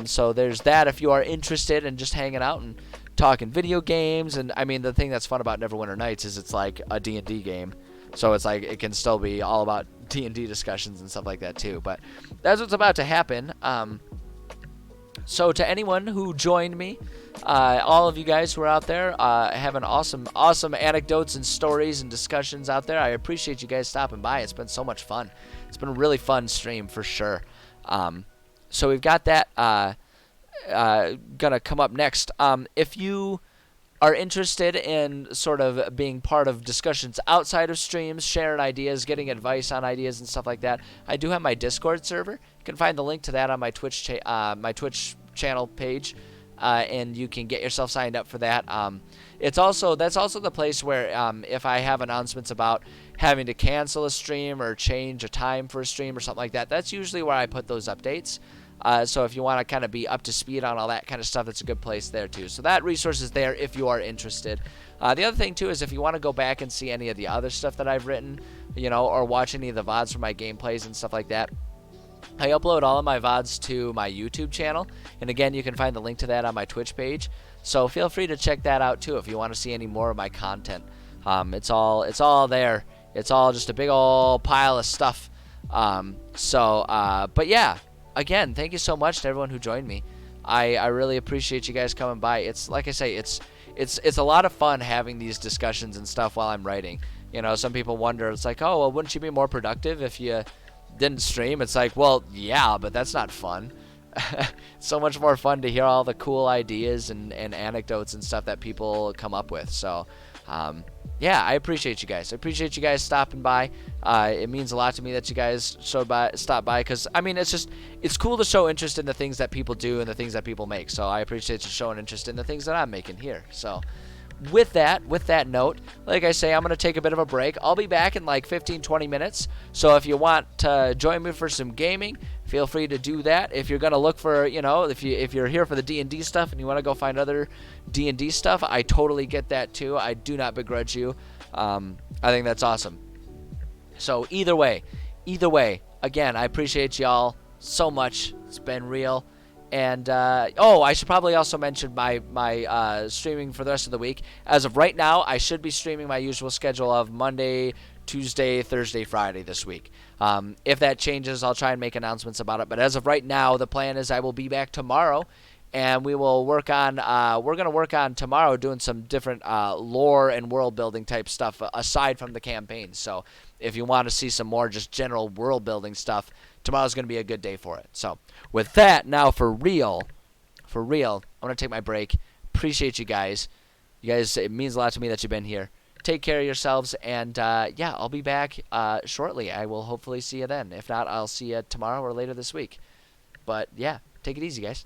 Speaker 1: So there's that if you are interested in just hanging out and talking video games. And I mean, the thing that's fun about Neverwinter Nights is it's like a D&D game. So it's like it can still be all about D&D discussions and stuff like that too. But that's what's about to happen. So to anyone who joined me, all of you guys who are out there having awesome anecdotes and stories and discussions out there, I appreciate you guys stopping by. It's been so much fun. It's been a really fun stream for sure. So we've got that gonna come up next. If you are interested in sort of being part of discussions outside of streams, sharing ideas, getting advice on ideas and stuff like that, I do have my Discord server. You can find the link to that on my Twitch channel page, and you can get yourself signed up for that. That's also the place where if I have announcements about having to cancel a stream or change a time for a stream or something like that, that's usually where I put those updates. So if you want to kind of be up to speed on all that kind of stuff, that's a good place there too. So that resource is there if you are interested. The other thing too is if you want to go back and see any of the other stuff that I've written, or watch any of the VODs from my gameplays and stuff like that, I upload all of my VODs to my YouTube channel. And again, you can find the link to that on my Twitch page. So feel free to check that out too if you want to see any more of my content. It's all there. It's all just a big old pile of stuff. But yeah, again, thank you so much to everyone who joined me. I really appreciate you guys coming by. It's like I say, it's a lot of fun having these discussions and stuff while I'm writing. You know, some people wonder, it's like, oh, well, wouldn't you be more productive if you didn't stream? It's like, well, yeah, but that's not fun. So much more fun to hear all the cool ideas and anecdotes and stuff that people come up with. So, yeah, I appreciate you guys. I appreciate you guys stopping by. It means a lot to me that you guys stopped by, because, I mean, it's cool to show interest in the things that people do and the things that people make. So I appreciate you showing interest in the things that I'm making here. So with that note, like I say, I'm going to take a bit of a break. I'll be back in like 15-20 minutes. So if you want to join me for some gaming, feel free to do that. If you're going to look for, you know, if you're here for the D&D stuff and you want to go find other D&D stuff, I totally get that too. I do not begrudge you. I think that's awesome. So either way, again, I appreciate y'all so much. It's been real. And I should probably also mention my streaming for the rest of the week. As of right now, I should be streaming my usual schedule of Monday, Tuesday, Thursday, Friday this week. If that changes, I'll try and make announcements about it. But as of right now, the plan is I will be back tomorrow, and we will work on we're going to work on tomorrow doing some different lore and world building type stuff aside from the campaign. So if you want to see some more just general world building stuff, tomorrow's going to be a good day for it. So with that, now for real, I'm going to take my break. Appreciate you guys. It means a lot to me that you've been here. Take care of yourselves, and yeah, I'll be back shortly. I will hopefully see you then. If not, I'll see you tomorrow or later this week. But yeah, take it easy, guys.